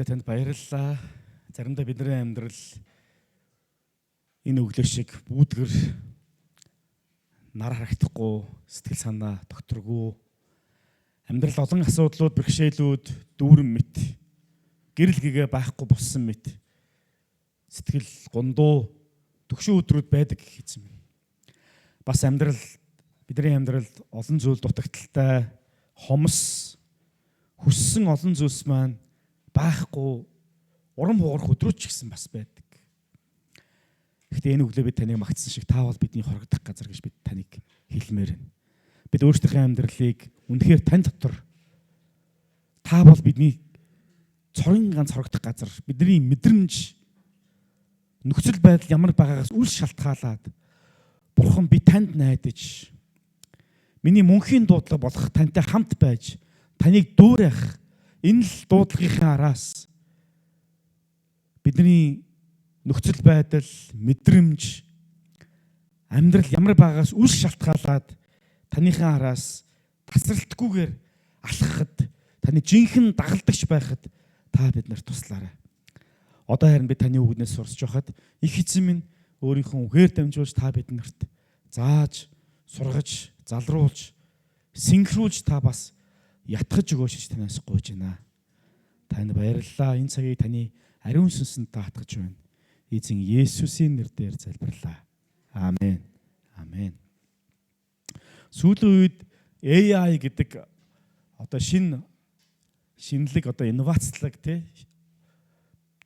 Танд баярлалаа. Заримдаа бидний амьдрал энэ өглөө шиг бүүдгэр нар харагдахгүй, сэтгэл санаа докторгүй, амьдрал олон асуудлууд, бэрхшээлүүд дүүрэн мэт, гэрэл гэгээ байхгүй болсон мэт, сэтгэл гондуу, төгшөө өдрүүд байдаг гэсэн юм. Бас бидний амьдрал олон зүйл дутагдaltaй, хомс, хүссэн олон зүйлс маань байхгүй, урам хугарах өдрүүч гэсэн бас байдаг. Гэхдээ энэ өглөө бид таныг магтсан шиг та бол бидний хорогдох газар гэж бид таныг хэлмээр байна. Бид өөрсдийнхөө амьдралыг үнэхээр тань дотор та бол бидний цорын ганц хорогдох газар, бидний мэдрэмж нөхцөл байдал ямар байгаагаас үл шалтгаалаад Бурхан би танд найдаж миний мөнхийн дуудлага болох тантай хамт байж таныг дуурайх энэ л дуудлагынхаа араас бидний нөхцөл байдал, мэдрэмж, амьдрал ямар байгаагаас үл шалтгаалаад таныхаа араас тасралтгүйгээр алхахад, таны жинхэнэ дагалдагч байхад та биднэрт туслаарай. Одоо харин би таны үгнээс сурч байхад их эзэн минь өөрийнхөө үгээр дамжуулж та биднэрт зааж, сургаж, залруулж, синхруулж та бас ятгах өгөөч гэж танаас гуйж байна. Танд баярлалаа. Энэ цагийг таны ариун сүнсэнд таатгаж байна. Эзэн Есүсийн нэрээр залбирлаа. Аамен. Аамен. Сүүлийн үед AI гэдэг одоо шинэлэг одоо инновацлог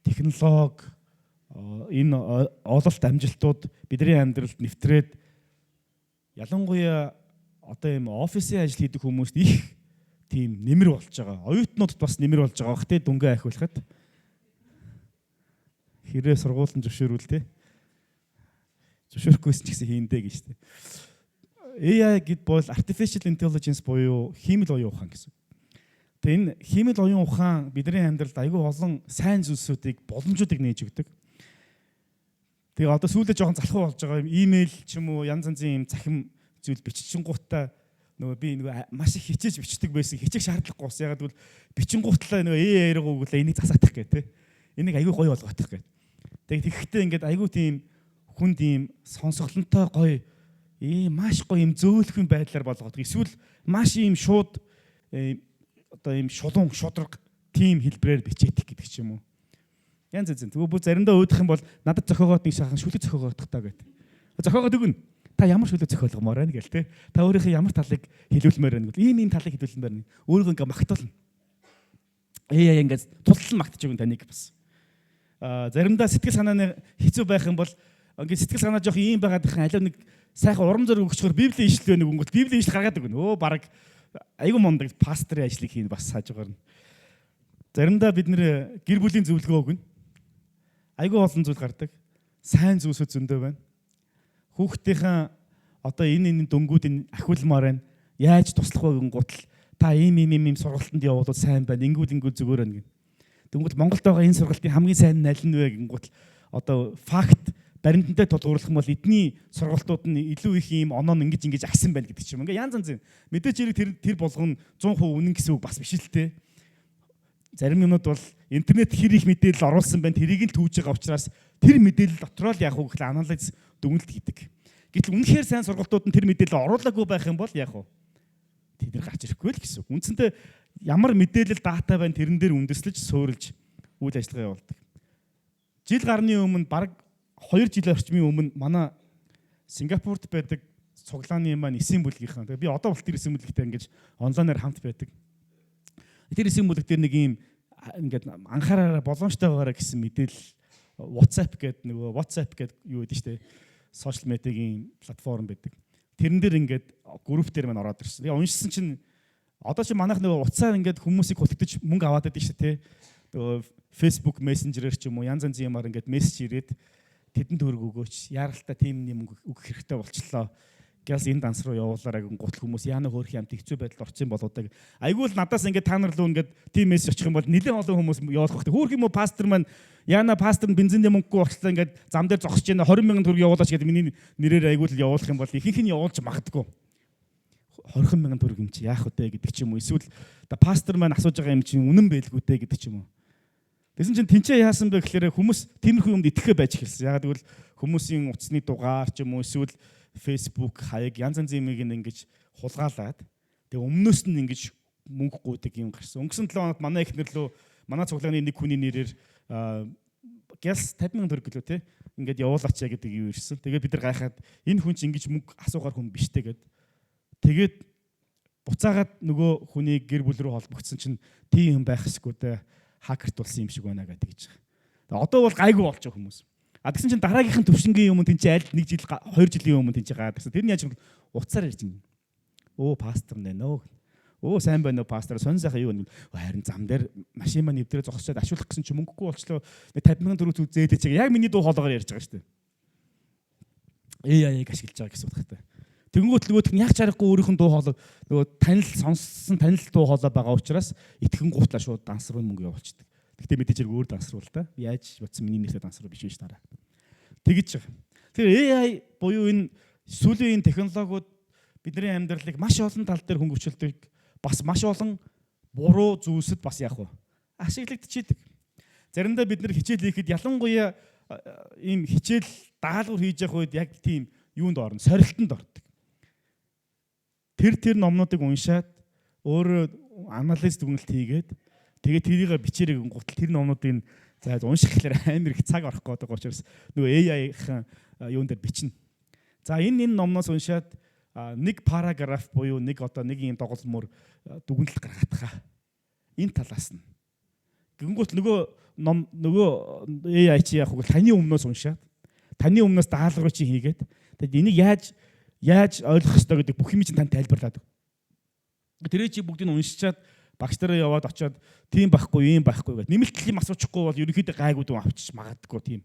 технологи энэ ололт амжилтууд бидний амьдралд нэвтрээд ялангуяа одоо ийм офисын ажил хийдэг хүмүүст их тийм нэмэр болж байгаа. Оюутнуудад бас нэмэр болж байгаа бах те дүнгээ ахиулахад. Хэрвээ сургуулийн зөвшөөрүүл те. Зөвшөөрөхгүйс ч гэсэн хийндэ гэж те. AI гэд бол artificial intelligence буюу хиймэл оюун ухаан гэсэн. Тэгээ энэ хиймэл оюун ухаан бидний амьдралд аюул олон сайн зүйлсүүдийг, боломжуудыг нээж өгдөг. Тэгээ одоо сүүлдээ жоохон залхуу болж байгаа юм имэйл ч юм уу янз янзын юм цахим зүйл биччихэнгуутаа би маш их хичээж бичдэг байсан. Хичээх шаардлагагүй ус. Ягаад гэвэл бичингуутлаа AI руу өгвөл энийг засаатах гэдэг. Энийг аюу гоё болгоотох гэдэг. Тэгээ тэгэхдээ ингээд аюу тийм хүнд ийм сонсголонтой гоё маш гоё юм зөөлхөн байдлаар болгодог. Эсвэл маш ийм шууд одоо ийм шулуун шудраг тийм хэлбрээр бичээдэг гэдэг ч юм уу. Янз янз. Тэгвэл бүр заримдаа уудах юм бол надад зохиогоод нэг шахан шүлэг зохиогоодох таа гэдэг. Зохиогоод өгнө. Та ямар шүлэг зохиолгомоор байна гээл те. Та өөрийнхөө ямар талыг хэлүүлмээр байна гэвэл ийм талыг хэлүүлмээр байна. Өөрийгөө ингээ магтуулна. AI ингээд туслан магтаж өгнө таныг бас. Заримдаа сэтгэл санааны хэцүү байх юм бол ингээд сэтгэл санаа жоох ийм байгаад их алив нэг сайхан урам зориг өгчхөр Библийн ишлэл байна үгүнгүүт Библийн ишлэл гаргаад өгнө. Бараг айгу мондаг пасторын ажлыг хийн бас хажуугаар нь. Заримдаа бид нэр гэр бүлийн зөвлөгөө өгнө. Айгу олон зүйл гардаг. Сайн зүйлсүүд зөндөө байна. Хүүхдийнхээ одоо энэ дөнгүүдийн ахиулмаар байна. Яаж туслах вэ гингуутл та ийм сургалтанд явуулаад сайн байна. Ингүүл зүгээр байна гин. Дөнгөд Монголд байгаа энэ сургалтын хамгийн сайн нь аль нь вэ гингуутл одоо факт баримтантай тулгуурлах юм бол эдний сургалтууд нь илүү их ийм оноо ингэж агсан байна гэдэг ч юм. Ингээ янз янз. Мэдээж хэрэг тэр болгоно 100% үнэн гэсэн үг бас биш л те. Зарим юмнууд бол интернет хэр их мэдээлэл оруулсан байна тэрийг л түүж байгаа учраас тэр мэдээлэл дотроо л яг уу гэхэл анализ дүгнэлт хийдэг. Гэтэл үнэхээр сайн сургалтууд нь тэр мэдээлэл оруулаагүй байх юм бол яг уу тэд нар гарч ирэхгүй л гэсэн үг. Үндсэндээ ямар мэдээлэл дата байна тэрэн дээр үндэслэж суурилж үйл ажиллагаа явуулдаг. Жил гарны өмнө бараг 2 жил орчмын өмнө манай Сингапурт байдаг цуглааны маань эсийн бүлгийнхан. Тэгээ би одоо бол тэр эсийн бүлэгтэй ингэж онлайнаар хамт байдаг. Тэр эсийн бүлэг дээр нэг юм ингээд анхаараараа боломжтой байгаараа гэсэн мэдээлэл WhatsApp гэдэг юу гэдэг чинь сошиал медиагийн платформ байдаг. Тэрэн дээр ингээд групп дээр маань ороод ирсэн. Тэгээ уншсан чинь одоо чи манайх нөгөө утсаар ингээд хүмүүсийг хулигдаж мөнгө аваад байдаг шүү дээ. Тэгээ Facebook Messenger-ээр ч юм уу янз янзын юмар ингээд мессеж ирээд тэдэнд төгрөг өгөөч. Яаралтай тийм юм өгөх хэрэгтэй болчлоо. Гэс энэ данс руу явуулаарай гутал хүмүүс яана хөөрх юмт хэцүү байдал орсон болоодаг. Айгүй л надаас ингээд та нар руу ингээд тийм мессеж очих юм бол нэлээд олон хүмүүс явуулах хэрэгтэй. Хөөрх юм уу пастор маань яана пастор нь бензиний мөнгөгүй болчлоо ингээд зам дээр зогсож байна 20 мянган төгрөг явуулаач гэдэг миний нэрээр айгүй л явуулах юм бол ихэнх нь явуулж магадгүй. 20 мянган төгрөг юм чи яах вэ гэдэг ч юм уу. Эсвэл пастор маань асууж байгаа юм чинь үнэн байлгүй дээ гэдэг ч юм уу. Тэгсэн чинь тэнцээ яасан бэ гэхээр хүмүүс тиймэрхүү юмд итгэхэ байж эхэлсэн. Ягаад гэвэл хүмүүсийн утасны дугаар ч юм уу эсвэл Facebook хаяг янз янзын юмыг ингэж хулгаалаад тэгээ өмнөөс нь ингэж мөнгө гуйдаг юм гарсан. Өнгөрсөн 7 хоногт манай эхнэр лөө манай цуглагны нэг хүний нэрээр гялс 50,000 төгрөг гэлөө те ингээд явуулаач яа гэдэг юу ирсэн. Тэгээд бид нар гайхаад энэ хүн чинь ингэж мөнгө асуугаар хүн биш те гэд. Тэгээд буцаагаад нөгөө хүний гэр бүл рүү холбогдсон чинь тийм юм байх хэсгүү дээ. Хакерт болсон юм шиг байна гэдэг гэж байгаа. Одоо бол гайгүй болж байгаа хүмүүс. Тэгсэн чинь дараагийнхын төвшингийн юм тэнцээ аль 1 жил 2 жилийн өмнө тэнцээ гаад гэсэн. Тэр нь яаж уцаар ярьж байна. Оо пастор нэ нөө. Оо сайн байна уу пастор сонь сайхан юу вэ? Харин зам дээр машин маань нэвтрээ зогсоод ашиглах гэсэн чинь мөнгөгүй болчлоо. 50,000 төгрөг зээдэ чиг яг миний дуу хоолоогоор ярьж байгаа шүү дээ. AI-г ашиглаж байгаа гэсэн утгатай. Тэнгүүт нөгөөх нь яг чарахгүй өөрийнх нь дуу хоолой нөгөө танил сонссон танил дуу хоолой байгаа учраас итгэн гутлаа шууд данс руу мөнгө явуулчихдаг. Гэхдээ мэдээж хэрэг өөр данс руу л та. Яаж бодсон миний нэртэй данс руу биш биш дараа. Тэгэж байгаа. Тэгэхээр AI буюу энэ сүүлийн технологиуд бидний амьдралыг маш олон тал дээр хөнгөвчлөдөг. Бас маш олон буруу зүйлсэд бас яах вэ? Ашиглагдчихийдэг. Заримдаа бид нэр хичээл хийхэд ялангуяа ийм хичээл даалгавар хийж явах үед яг тийм юунд орно? Сорилтонд ордог. Тэр номнуудыг уншаад өөрөө анализ дүгнэлт хийгээд тэгээд тэрийг бичээрэй гутал тэр номнуудыг заад унших гэхээр амар их цаг орох гэдэг учраас нөгөө AI-ийн юун дээр бичнэ. За энэ номноос уншаад нэг параграф буюу нэг юм доголмор дүгнэлт гаргахтаа энэ талаас нь гингүүт нөгөө AI чи яг хөө таны өмнөөс уншаад таны өмнөөс даалгавар чи хийгээд тэгээд энийг яаж ойлгох ёстой гэдэг бүх юм чинь тань тайлбарлаад. Тэр чи бүгдийг нь уншичаад багш нараа яваад очиод тийм байхгүй юм байхгүй гэдэг. Нэмэлт юм асуучихгүй бол ерөнхийдөө гайгүй дүн авчиж магадгүй тийм.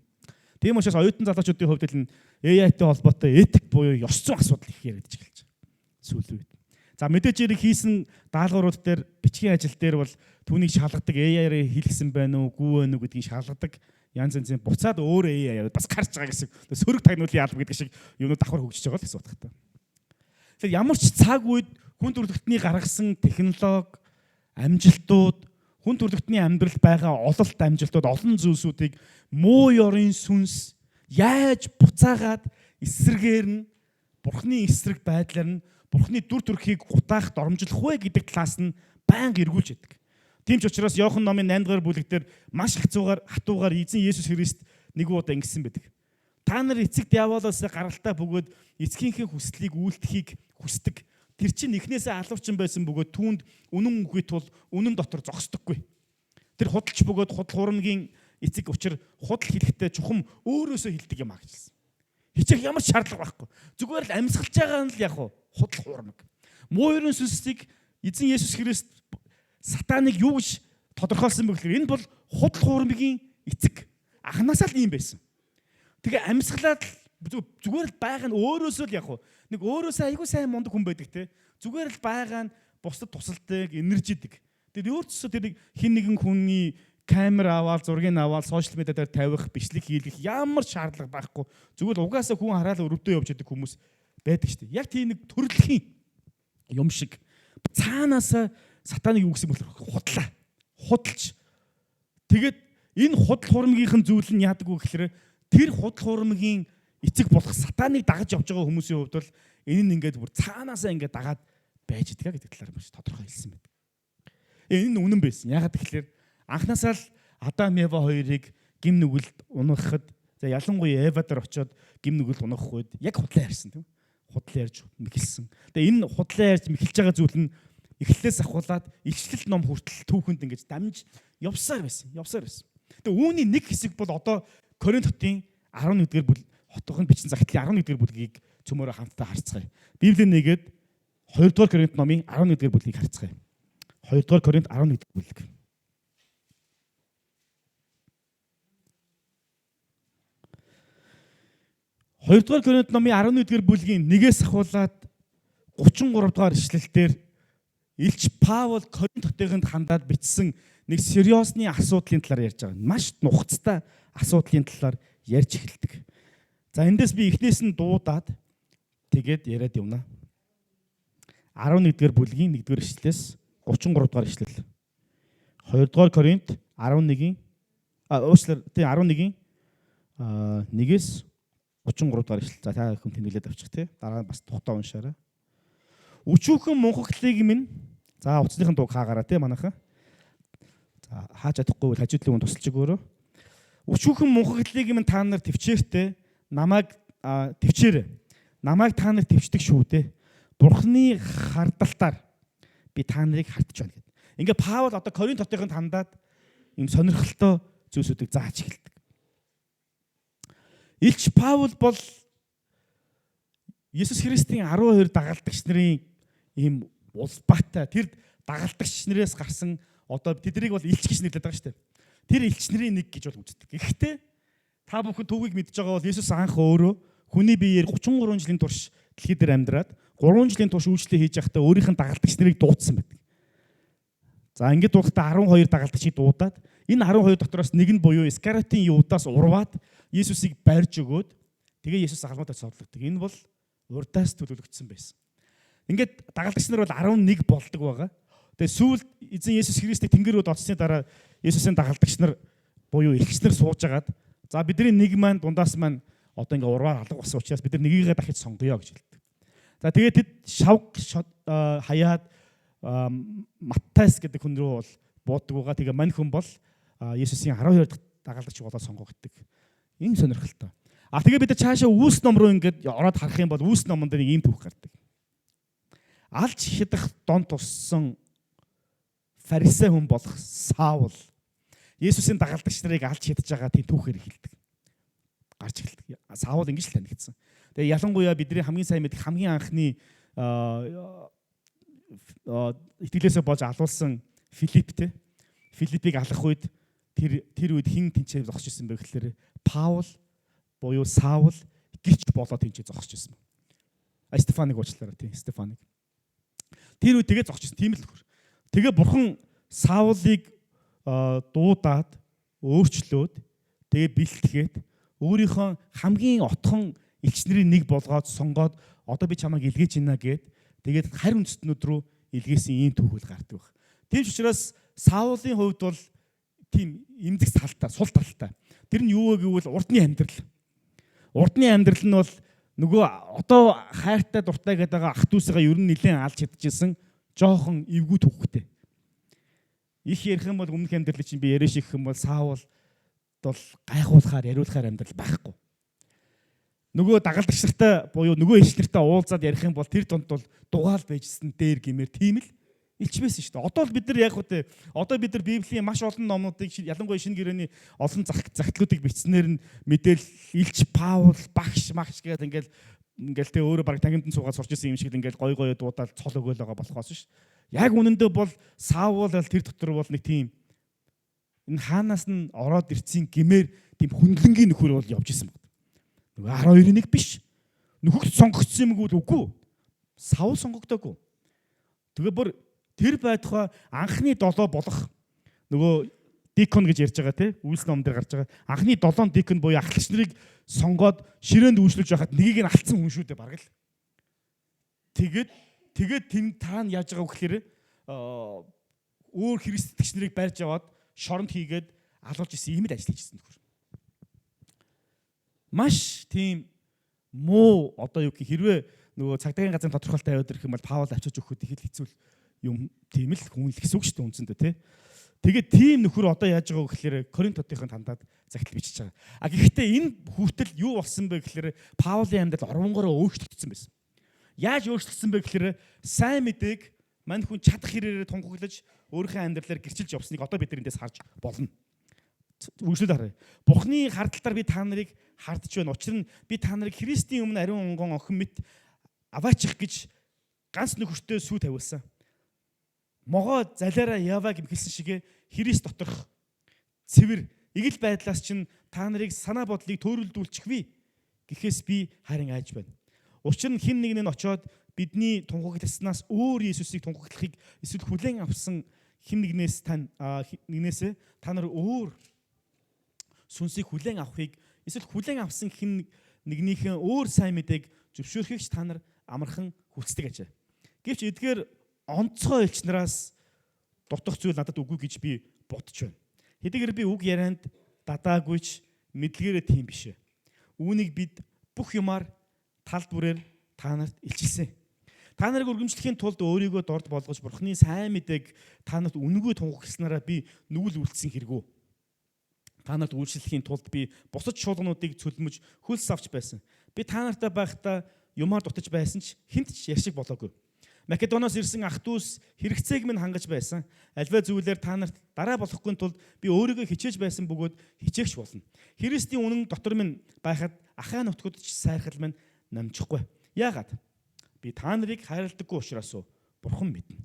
Тийм учраас оюутан залуучуудын хувьд л AI-тай холбоотой этик буюу ёс зүйн асуудал их яригдж эхэлж байгаа. Сүүлийн үед. За мэдээж хэрэг хийсэн даалгаврууд дээр бичгийн ажил дээр бол түүнийг шалгадаг AI-аар хийлгсэн байна уу, үгүй байна уу гэдгийг шалгадаг. Янз янзын буцаад өөр AI бас гарч байгаа гэсэн. Сөрөг тагнуулын алба гэдэг шиг юмнууд давхар хөгжиж байгаа л гэсэн утгатай. Тэгэхээр ямар ч цаг үед хүн төрөлхтний гаргасан технологи, амжилтууд, хүн төрөлхтний амьдралд байгаа ололт амжилтууд, олон зүйлсүүдийг муу ёрын сүнс яаж буцаагаад эсрэгээр нь бурхны эсрэг байдлаар нь бурхны дүр төрхийг гутаах доромжлох вэ гэдэг талаас нь байнга эргүүлж яадаг. Тийм ч учраас Иохан номын 8-р бүлэг дээр маш хатуугаар эзэн Есүс Христ нэг удаа ингэсэн байдаг. Та нар эцэг диаволоос гаралтаа бөгөөд эцгийнхээ хүслийг үйлдэхийг хүсдэг. Тэр чинь эхнээсээ алуурчин байсан бөгөөд түүнд үнэн үгүй тул үнэн дотор зогсдоггүй. Тэр худалч бөгөөд худал хурамгийн эцэг учир худал хэлэхдээ чухам өөрөөсөө хэлдэг юм аа гэжэлсэн. Хичээх ямар ч шаардлага байхгүй. Зүгээр л амьсгалж байгаа нь л яг худал хурамг. Муу ерөн сүнсийг эзэн Есүс Христ сатаныг юу гэж тодорхойлсон бэ гэхээр энэ бол худал хурамгийн эцэг. Анханасаа л ийм байсан. Тэгээ амьсгалаад зүгээр л байгаа нь өөрөөсөө л яг нэг өөрөөсөө айгүй сайн мундаг хүн байдаг те. Зүгээр л байгаа нь бусдад тусалдаг, энержидэг. Тэгээд өөрөөсөө тэрийг хин нэгэн хүний камер аваад, зургийг аваад, сошиал медиа дээр тавих, бичлэг хийлгэх ямар шаардлага байхгүй. Зүгээр л угаасаа хүн хараад өрөвдөө явж байдаг хүмүүс байдаг шүү дээ. Яг тийм нэг төрөлхийн юм шиг цаанаасаа сатаныг юу гэсэн бөхөр худлаа. Худалч. Тэгээд энэ худал хурамгийнхэн зүйл нь яадаг вэ гэхээр тэр худал хурамгийн эцэг болох сатаныг дагаж явж байгаа хүмүүсийн хувьд бол энэ нь ингээд бүр цаанаасаа ингээд дагаад байж идэх гэдэг талаар маш тодорхой хэлсэн байдаг. Энэ нь үнэн байсан. Яагаад гэхээр анхнаасаа л Адам Ева хоёрыг гим нүгэлд унахад за ялангуяа Ева дээр очиод гим нүгэлд унах үед яг худлаа ярьсан тийм. Худлаа ярьж мэхэлсэн. Тэгээ энэ худлаа ярьж мэхэлж байгаа зүйл нь эхлэлээс ахуулаад илчлэл ном хүртэл түүхэнд ингэж дамж явсаар байсан. Тэгээ үүний нэг хэсэг бол одоо Коринт хотын 11-р бүлэг хотгонд бичсэн загтлын 11-р бүлгийг цөмөөрөө хамтдаа харцгаая. Библийн нэгэд 2-р Коринт номын 11-р бүлгийг харцгаая. 2-р Коринт 11-р бүлэг. Хоёрдугаар Коринт номын 11-р бүлгийн 1-ээс ахуулаад 33 дугаар ишлэлээр Илч Паул Коринт хотынд хандаад бичсэн нэг сериосны асуудлын талаар ярьж байгаа. Маш нухацтай асуудлын талаар ярьж эхэлдэг. За эндээс би эхнээс нь дуудаад тэгээд яриад явна. 11-р бүлгийн 1-р ишлэлээс 33 дугаар ишлэл. 2-р Коринт 11-ийн Уучлаарай. Тийм 11-ийн 1-ээс 33 дугаар ишлэл. За та хүн тэмдэглээд авчих тий. Дараа нь бас тухтаа уншаарай. Өчүүхэн мунхаглыг минь. За утасныхын дууг хаагараа тий манайхан. За хааж чадахгүй бол хажуудлын хүн тусалж өгөөрөө. Өчүүхэн мунхаглыг минь та нар төвчээртэй намайг төвчээрэй. Намайг та нар төвчдөг шүү дээ. Бурхны хардалтаар би та нарыг хардж байна гэдэг. Ингээ Паул одоо Коринт хотынд хандаад ийм сонирхолтой зүйлсүүдийг зааж эхэлдэг. Илч Паул бол Есүс Христийн 12 дагалдагч нарын ийм улбаатай тэр дагалдагч нараас гарсан одоо тэднийг бол илч гэж нэрлэдэг байгаа шүү дээ. Тэр илч нарын нэг гэж бол үздэг. Гэхдээ та бүхэн түүхийг мэдж байгаа бол Есүс анх өөрөө хүний биеэр 33 жилийн турш дэлхий дээр амьдраад 3 жилийн турш үйлчлэл хийж байхдаа өөрийнх нь дагалдагч нарыг дуудсан байдаг. За ингээд дуудахдаа 12 дагалдагчийг дуудаад энэ 12 дотроос нэг нь буюу Искариотын Юдаас урваад Есүсийг барьж өгөөд тэгээ Есүс алгамтад цорлогддог. Энэ бол урдаас төлөвлөгдсөн байсан. Ингээд дагалдагч нар бол 11 болдог байгаа. Тэгээ сүүлд эзэн Есүс Христийг тэнгэр рүү оцсны дараа Есүсийн дагалдагч нар буюу элчнэр сууж агаад за бидний нэг маань дундаас маань одоо ингээ урваар алга болсон учраас бид нар нэгийгээ дахиж сонгоё гэж хэлдэг. За тэгээд тэд шавг хаяад Маттайс гэдэг хүн рүү бол бууддаг байгаа. Тэгээ мань хүн бол Есүсийн 12 дахь дагалдагч болоод сонгогддог. Ийм сонирхолтой. Тэгээ бид цаашаа Үүс ном руу ингээд ороод харах юм бол Үүс номон дээр ийм түүх гардаг. Алж хидах дон туссан фарисей хүн болох Саул Есүсийн дагалдагч нарыг алж хидж байгаа тийм түүхээр эхэлдэг. Гарч эхэлдэг. Саул ингэж л танигдсан. Тэгээ ялангуяа бидний хамгийн сайн мэдих хамгийн анхны итгэлээсээ болж алуулсан Филипп те. Филиппийг алах үед тэр үед хэн тэнцээ зогсож ирсэн бэ гэхээр Паул буюу Саул гэрч болоод тэнцээ зогсож ирсэн. Стефаныг уучлаарай тийм Стефаныг. Тэр үед тэгээ зогсож ирсэн тийм л нөхөр. Тэгээ бурхан Саулыг дуудаад өөрчлөөд тэгээ бэлтгээд өөрийнхөө хамгийн отхон элчнэрийн нэг болгоод сонгоод одоо би чамайг илгээж ийна гэд тэгээд харь үндэстнүүд рүү илгээсэн ийм түүхэл гардаг баг. Тийм ч учраас Саулын хувьд бол тийм эмзэг талтай, сул талтай. Тэр нь юу вэ гэвэл урдны амьдрал. Урдны амьдрал нь бол нөгөө одоо хайртай дуртай гэдэг байгаа ах дүүсээ ер нь нэлээд алж чадчихсан жоохон эвгүй түүхтэй. Их ярих юм бол өмнөх амьдралыг чинь би яриаш их юм бол Саул бол гайхуулахаар, яриулахаар амьдрал байхгүй. Нөгөө дагалдагч нартай буюу нөгөө ич нартай уулзаад ярих юм бол тэр донд бол дугаал байжсэн дээр гэмээр тийм л илч байсан шүү дээ. Одоо л бид нар яг үгүй одоо бид нар Библийн маш олон номнуудыг ялангуяа шинэ гэрээний олон загтлуудыг бичснээр нь мэдээлэл илч Паул багш гэдэг ингээл тэ өөрөө баг тангимд суугаад сурч ирсэн юм шиг л ингээл гой дуудаад цол өгөөл байгаа болохоос ш. Яг үнэндээ бол Саул л тэр дотор бол нэг тийм энэ хаанаас нь ороод ирцэн гэмээр тийм хүндлэнгийн нөхөр бол явж исэн баг. Нөгөө 12-ын 1 биш. Нөхөд сонгогдсон юм үгүй. Саул сонгогдоогүй. Тэгээ бүр тэр байтугай анхны 7 болох нөгөө дикон гэж ярьж байгаа тийм Үйлс ном дээр гарч байгаа. Анхны 7 дикон буюу ахлагч нарыг сонгоод ширээнд үйлчлүүлж байхад нэгийг нь алдсан хүн шүү дээ бараг л. Тэгээд тэн таан яаж байгаа вэ гэхээр өөр христчч нарыг барьж аваад шоронд хийгээд алуулж исэн юм л ажил хийжсэн нөхөр. Маш тийм муу одоо юу гэх хэрвээ нөгөө цагдаагийн газрын тодорхойлолт тавиад ирэх юм бол Паул авчиж өгөхөд их л хэцүү юм тийм л хүн л гэсэн үг шүү дээ үндсэндээ тий. Тэгээд тийм нөхөр одоо яаж байгаа вэ гэхээр Коринт хотынд хандаад загтал бичиж байгаа. Гэхдээ энэ хүртэл юу болсон бэ гэхээр Паулын амьдрал оронгороо өөрчлөгдсөн байсан. Яаж өөрчлөгдсөн бэ гэхээр сайн мэдээг мань хүн чадах хэрээрээ тунхаглаж өөрийнхөө амьдралаар гэрчилж явсныг одоо бид эндээс харж болно. Үгшлэл харъя. Бурхны хардталтаар би та нарыг хардж байна. Учир нь би та нарыг Христийн өмнө ариун онгон охин мэт аваачих гэж ганц нөхөртөө сүү тавиулсан. Могоо залаараа яваа гэмхэлсэн шигэ Христ доторх цэвэр игэл байдлаас чинь та нарыг санаа бодлыг төөрөлдүүлчихвээ гэхээс би харин айж байна. Учир нь хэн нэг нь очоод бидний тунхагласнаас өөр Иесусыг тунхаглахыг эсвэл хүлээн авсан хэн нэгнээсээ та нар өөр сүнсийг хүлээн авахыг эсвэл хүлээн авсан хэн нэгнийхэн өөр сайн мэдээг зөвшөөрөхийг та нар амархан хүсдэг ажээ. Гэвч эдгээр онцгой элч нараас дутах зүйл надад үгүй гэж би бодож байна. Хэдийгээр би үг ярианд дадаагүйч мэдлэгээрээ тийм биш. Үүнийг бид бүх юмар талд бүрээр та нарт илчилсэн. Та нарыг өргөмжлөхийн тулд өөрийгөө дорд болгож Бурхны сайн мэдээг та нарт үнэгүй тунхагласнараа би нүгэл үлдсэн хэрэггүй. Та нарт үйлчлэхийн тулд би бусад шуулгануудыг цөлмөж хөлс авч байсан. Би та нартай байхдаа юмар дутаж байсан ч хинт ч ярьшиг болоогүй. Македоноос ирсэн ах дүүс хэрэгцээг минь хангаж байсан. Альва зүйлээр та нарт дараа болохгүй тулд би өөрийгөө хичээж байсан бөгөөд хичээгч болно. Христийн үнэн дотор минь байхад ахаа нутгад ч сайрхал минь намжихгүй. Яагаад? Би та нарыг хайрладаггүй учраас Бурхан мэднэ.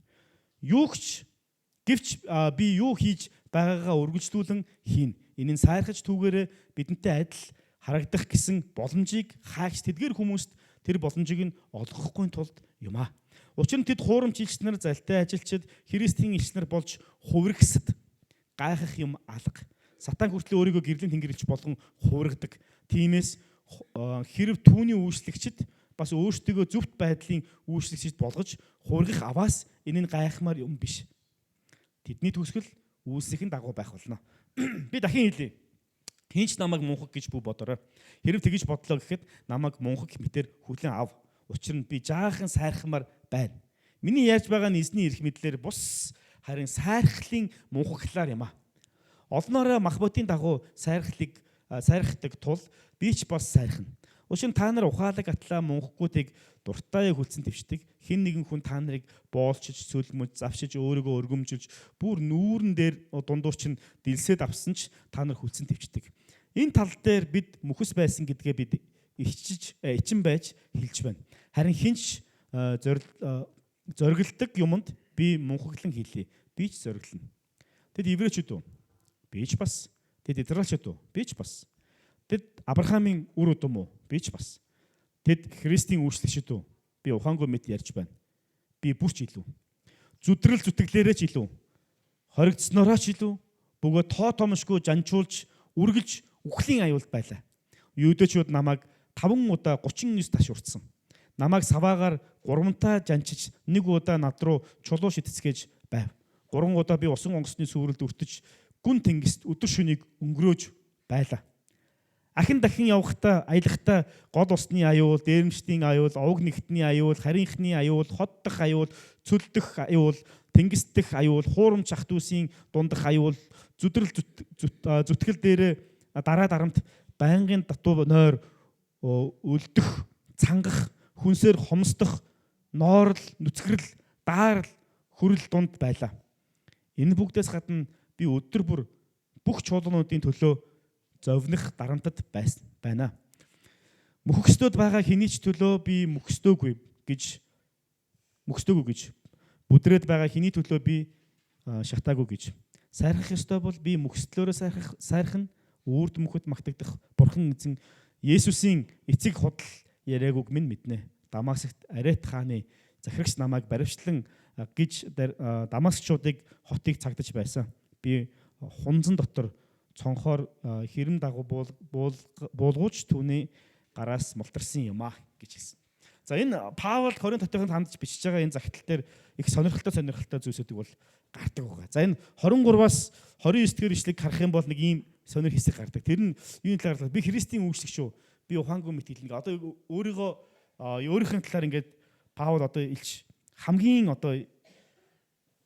Гэвч би юу хийж байгаагаа үргэлжлүүлэн хийн. Энэ нь сайрхаж түүгээрээ бидэнтэй адил харагдах гэсэн боломжийг хаагч тэдгээр хүмүүст тэр боломжийг нь олгохгүй тулд юм аа. Учир нь тэд хуурамч илчнэр залтай ажилчид Христийн илчнэр болж хувиргсад гайхах юм алга. Сатан хүртэл өөрийгөө гэрлэн тэнгэрлэгч болгон хувиргадаг. Тиймээс хэрв түүний үйлчлэгчид бас өөрсдөө зөвхт байдлын үйлчлэгчид болгож хувиргах аваас энэ нь гайхмаар юм биш. Тэдний төгсгөл үйлсийн дагуу байх болно. Би дахин хэлье. Хинч намайг мунхаг гэж бүү бодорой. Хэрв тэгж бодлоо гэхэд намайг мунхаг хэмтэр хүлэн ав. Учир нь би жаахан сайрхмаар байна. Миний ярьж байгаа эзний эрх мэдлэр бус харин сайрхлын мунхаглаар юм аа. Олноороо мах бодийн дагуу сайрхдаг тул би ч бас сайрхна. Учир нь та нар ухаалаг атлаа мунхгуудыг дуртай хүлцэн твшдэг. Хэн нэгэн хүн та нарыг боолчиж, цөлмөж, завшиж, өөрийгөө өргөмжилж, бүр нүүрэн дээр дундуур чинь дэлсээд авсан ч та нар хүлцэн твчдэг. Энэ тал дээр бид мөхөс байсан гэдгээ бид ичин байж хэлж байна. Харин хинч зоригладаг юмд би мунхаглан хэлье. Би ч зориглоно. Тэд еврейчүүд үү? Би ч бас. Тэд израильчууд үү? Би ч бас. Тэд Авраамийн үр удам уу? Би ч бас. Тэд Христийн үйлчлэгчид үү? Би ухаангүй мэд ярьж байна. Би бүр ч илүү. Зүтрэл зүтгэлээрээ ч илүү. Хоригдсноороо ч илүү. Бөгөөд тоо томшгүй жанчуулж, үргэлж үхлийн аюулд байлаа. Юудэчүүд намайг 5 удаа 39 ташуурцсан. Намайг саваагаар 3 жанчиж 1 удаа над руу чулуу шидэцгээж байв. 3 удаа би усан онгоцны сүрэлд өртөж гүн тэнгист өдөр шөнийг өнгөрөөж байлаа. Ахин дахин явахдаа аялахдаа гол усны аюул, дээрэмчдийн аюул, овг нэгтний аюул, харийнхны аюул, хот дах аюул, цөл дэх аюул, тэнгис дэх аюул, хуурамч ах дүүсийн дундах аюул, зүтгэл дээрээ дараа дарамт байнгын датуу нойр өлдөх, цангах, хүнсээр хомсдох, ноорл, нүцгэрэл, даарл, хүрэл дунд байлаа. Энэ бүгдээс гадна би өдөр бүр бүх чуулгануудын төлөө зовних дарамтад байна. Мөхөсдөд байгаа хэний ч төлөө би мөхсдөөгүй гэж бүдрээд байгаа хэний төлөө би шатаагүй гэж. Сайрхах ёстой бол би мөхслөөрөө сайрхан үрд мөхөд магтагдах Бурхан эзэн Есүсийн эцэг худал яриагүйг минь мэднэ. Дамаскт Арет хааны захирагч намайг баривчлан гэж Дамаскчуудыг хотыг цагдаж байсан. Би хунзан дотор цонхоор хэрэм дагуу буулгууч түүний гараас мултарсан юм аа гэж хэлсэн. За энэ Паул Коринт хотынд хандж бичиж байгаа энэ загтал дээр их сонирхолтой зүйлсүүдийг бол гардаг байгаа. За энэ 23-аас 29 дэх ишлэгийг харах юм бол нэг ийм сонир хэсэг гардаг. Тэр нь юуны талаар би Христийн үйлчлэгч шүү. Би ухаангүй мэтгэл ингээ одоо өөрийнхөө талаар ингээд Паул одоо илч хамгийн одоо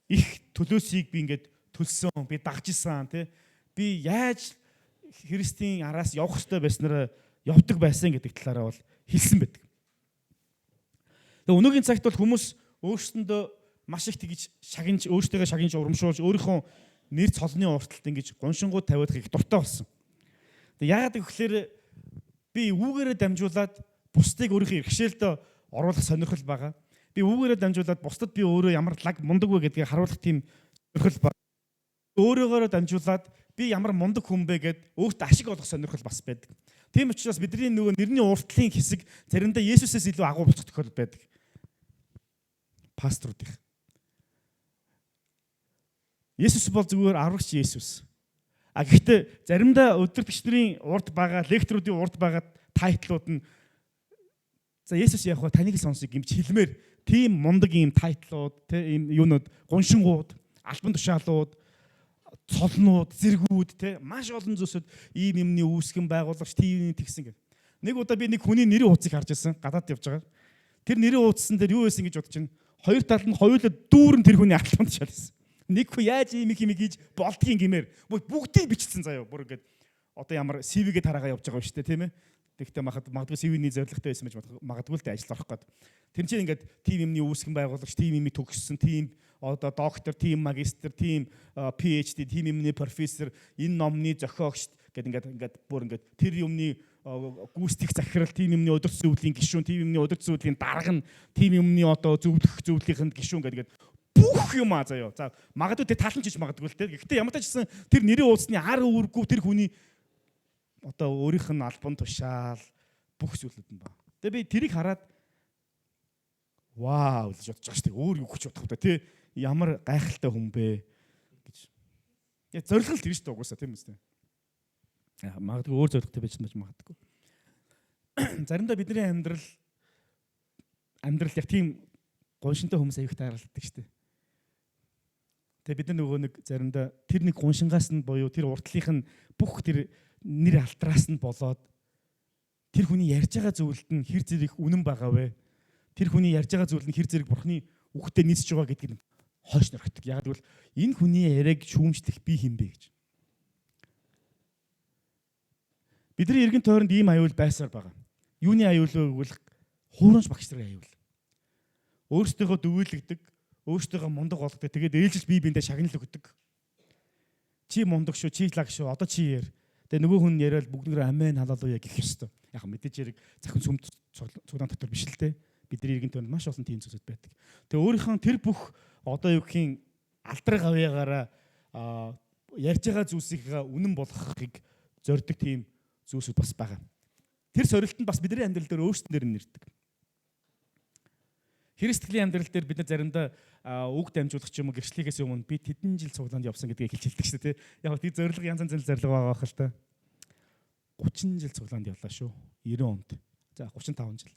их төлөөсийг би ингээд төлсөн, би дагж исэн тий. Би яаж Христийн араас явах ёстой байснараа явдаг байсан гэдэг талаараа бол хэлсэн байдаг. Тэгээ өнөөгийн цагт бол хүмүүс өөрсөндөө маш их тэгж өөртөө шагнаж урамшуулж өөрийнхөө нэр цолны урталт ингэж гоншингууд тавиад их дуртай болсон. Тэгээ яагаад гэвэл би үүгээрээ дамжуулаад бусдыг өөрийнхөө иргэшээлд оруулах сонирхол байгаа. Би үүгээрээ дамжуулаад бусдад би өөрөө ямар лаг мундаг вэ гэдгийг харуулах тийм сонирхол байна. Өөрөөгөө дамжуулаад би ямар мундаг хүн бэ гэд өөртөө ашиг олох сонирхол бас байдаг. Тийм учраас бидний нөгөө нэрний уртлын хэсэг заримдаа Есүсээс илүү агуу болчих тохиолдол байдаг. Пасторуудын. Есүс бол зүгээр аврагч Есүс. Гэхдээ заримдаа өдөр бичнэрийн урд байгаа, лекторуудын урд байгаа тайтлууд нь за Есүс яг хаа таныг сонсыг гэмч хэлмээр тийм мундаг ийм тайтлууд, тийм юунууд, гуншингууд, албан тушаалууд цолнууд, зэргүүд те маш олон зүйлсүүд ийм юмны үүсгэн байгуулагч ТV-ний тэгсэн гэх. Нэг удаа би нэг хүний нэрийн хуудсыг харж ирсэн гадаад явж байгаа. Тэр нэрийн хуудсан дээр юу байсан гэж бодож байна. Хоёр тал нь хоёулаа дүүрэн тэр хүний албанд шалсан. Нэг хүн яаж ийм их хийж болдгийн гэмээр бүгдийг бичсэн заяа. Бүр ингээд одоо ямар CV-гээ тараагаа явж байгаа юм шүү дээ, тийм ээ. Тэгтээ магадгүй CV-ний зорилготой байсан байж магадгүй л дээ ажил орох гээд. Тэр чинь ингээд тим юмны үүсгэн байгуулагч, тим юмны төгссөн, тим одоо доктор, тим магистр, тим PhD, тим юмны профессор, энэ номны зохиогч гэдэг ингээд бүр ингээд тэр юмны гүйцэтгэх захирал, тим юмны удирц зөвлөлийн гишүүн, тим юмны удирц зөвлөлийн дарга нь, тим юмны одоо зөвлөлийн гишүүн гэдэг бүх юм заяа. За магадгүй тэр талан чиж магадгүй л те. Гэхдээ ямар ч гэсэн тэр нэрийн уулсны ар үүрэггүй тэр хүний одоо өөрийнх нь албан тушаал бүх зүйлүүд нь ба. Тэгээ би тэрийг хараад вау гэж бодож байгаа шүү дээ. Өөр юу гэж бодох вэ те. Ямар гайхалтай хүн бэ гэж. Яг зорилго тэр шүү дээ угаасаа тийм үстэй. Магадгүй өөр зорилготой байж магадгүй. Заримдаа бидний амьдрал яг тийм гоншинтай хүмүүс аяг тааралддаг шүү дээ. Тэгээ бид нөгөө нэг заримдаа тэр нэг гуншингаас нь буюу тэр уртлынх нь бүх тэр нэр алтраас нь болоод тэр хүний ярьж байгаа зүйлд нь хэр зэрэг үнэн байгаа вэ? Тэр хүний ярьж байгаа зүйл нь хэр зэрэг бурхны үгтэй нийцж байгаа гэдгийг нь хойш нөрөгдөг. Яг гэвэл энэ хүний яриаг шүүмжлэх би хэм бэ гэж. Бидний эргэн тойронд ийм аюул байсаар байгаа. Юуны аюул вэ гэвэл хуурамч багш нарын аюул. Өөрсдөө дөвөөлөгдөг, өөрсдөө мундаг болгодог. Тэгээд ээлжиж бие биендээ шагнал өгдөг. Чи мундаг шүү, чи лаг шүү. Одоо чи яар. Тэгээ нөгөө хүн яриад бүгднгээр амин халаалуя гэх ёстой. Яг мэдээж яриг захин сүмд цуглаан дотор биш л те. Бидний эргэн тойронд маш олон тийм зүйлсүүд байдаг. Тэгээ өөрийнхөө тэр бүх одоо юу гэхийн алдраг авьяагаараа ярьж байгаа зүйлсийг үнэн болгохыг зорддог тийм зүйлсүүд бас байгаа. Тэр сорилтанд бас бидний амьдрал дээр өөрсдөнөр нэрдэг. Христийн амьдрал дээр бид нар заримдаа үг дамжуулах ч юм уу гэрчлэгээс өмнө би тэдэн жил цуглаанд явсан гэдгийг хэлж хэлдэг шүү дээ. Яг тийм зорилго янз янзын зорилго байгаа хэл та. 30 жил цуглаанд явлаа шүү. 90 онд. За 35 жил.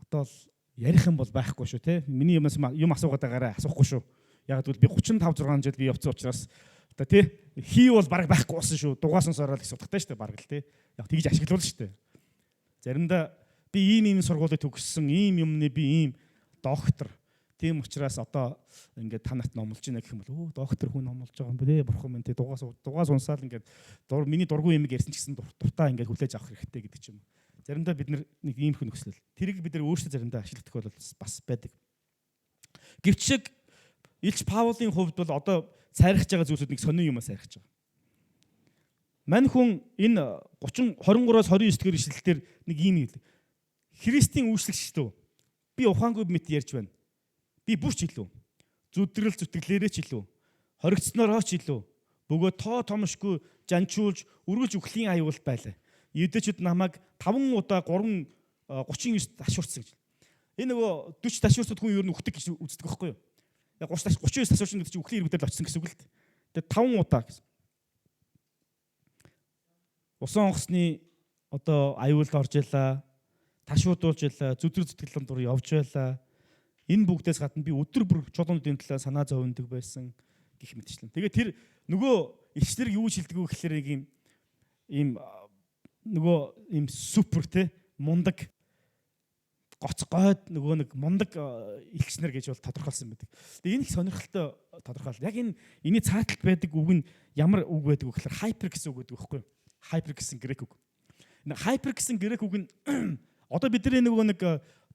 Одоо л ярих юм бол байхгүй шүү те. Миний юм асуугаад байгаараа асуухгүй шүү. Яг гэвэл би 35 6 жил би явцсан учраас одоо тий хий бол баг байхгүй болсон шүү. Дугаасан сороод их судахтай шүү дээ баг л те. Яг тэгж ашиглуулна шүү дээ. Заримдаа би ийм сургуулийг төгссөн, ийм юмны би ийм доктор. Тийм учраас одоо ингээд та нарт номлож байна гэх юм бол доктор хүн номлож байгаа юм бэ? Бурхан минь тий дугаас унсаал ингээд миний дургүй юм ярьсан ч гэсэн дуртай ингээд хүлээж авах хэрэгтэй гэдэг ч юм. Заримдаа бид нэг ийм хүн нөхцөл. Тэрийг бид нар өөрсдөө заримдаа ашигладаг бол бас байдаг. Гэвч Илч Паулын хувьд бол одоо сайрхаж байгаа зүйлсүүд нэг сонин юмас сайрхаж байгаа. Мань хүн энэ 23-аас 29 дэх ишлэлээр нэг ийм хэлдэг. Христийн үйлчлэгч лөө. Би ухаангүй мэт ярьж байна. Би бүрч илүү. Зүдрэл зүтгэлээрээ ч илүү. Хоригдсноороо ч илүү. Бөгөө тоо томшгүй жанчуулж өргөж үхлийн аюул байлаа. Юдэчүүд намайг 5 удаа 39 ташуурсан гэж. Энэ нөгөө 40 ташуурсад хүн ер нь үхдэг гэж үздэг байхгүй юу? Яг 39 ташуурсан гэдэг чинь үхлийн иргэдэл очсон гэсэн үг л дээ. Тэгээ 5 удаа гэсэн. Усан онгоцны одоо аюулд орж ялаа. Ташуудуулж ялаа, зүдрэг зүтгэлэн дур явж байлаа. Энэ бүгдээс гадна би өдөр бүр чулуунуудын төлөө санаа зовндог байсан гэх мэтчлэн. Тэгээ тэр нөгөө илчлэр юу шилдэг вэ гэхээр ийм супер те мундаг гоцгойд нөгөө нэг мундаг илчнэр гэж бол тодорхойлсон байдаг. Тэгээ энэ их сонирхолтой тодорхойлол. Яг энэний цааталт байдаг үг нь ямар үг байдаг вэ гэхээр хайпер гэсэн үг байдаг байхгүй юу? Хайпер гэсэн грек үг. Энэ хайпер гэсэн грек үг нь одоо бидний нөгөө нэг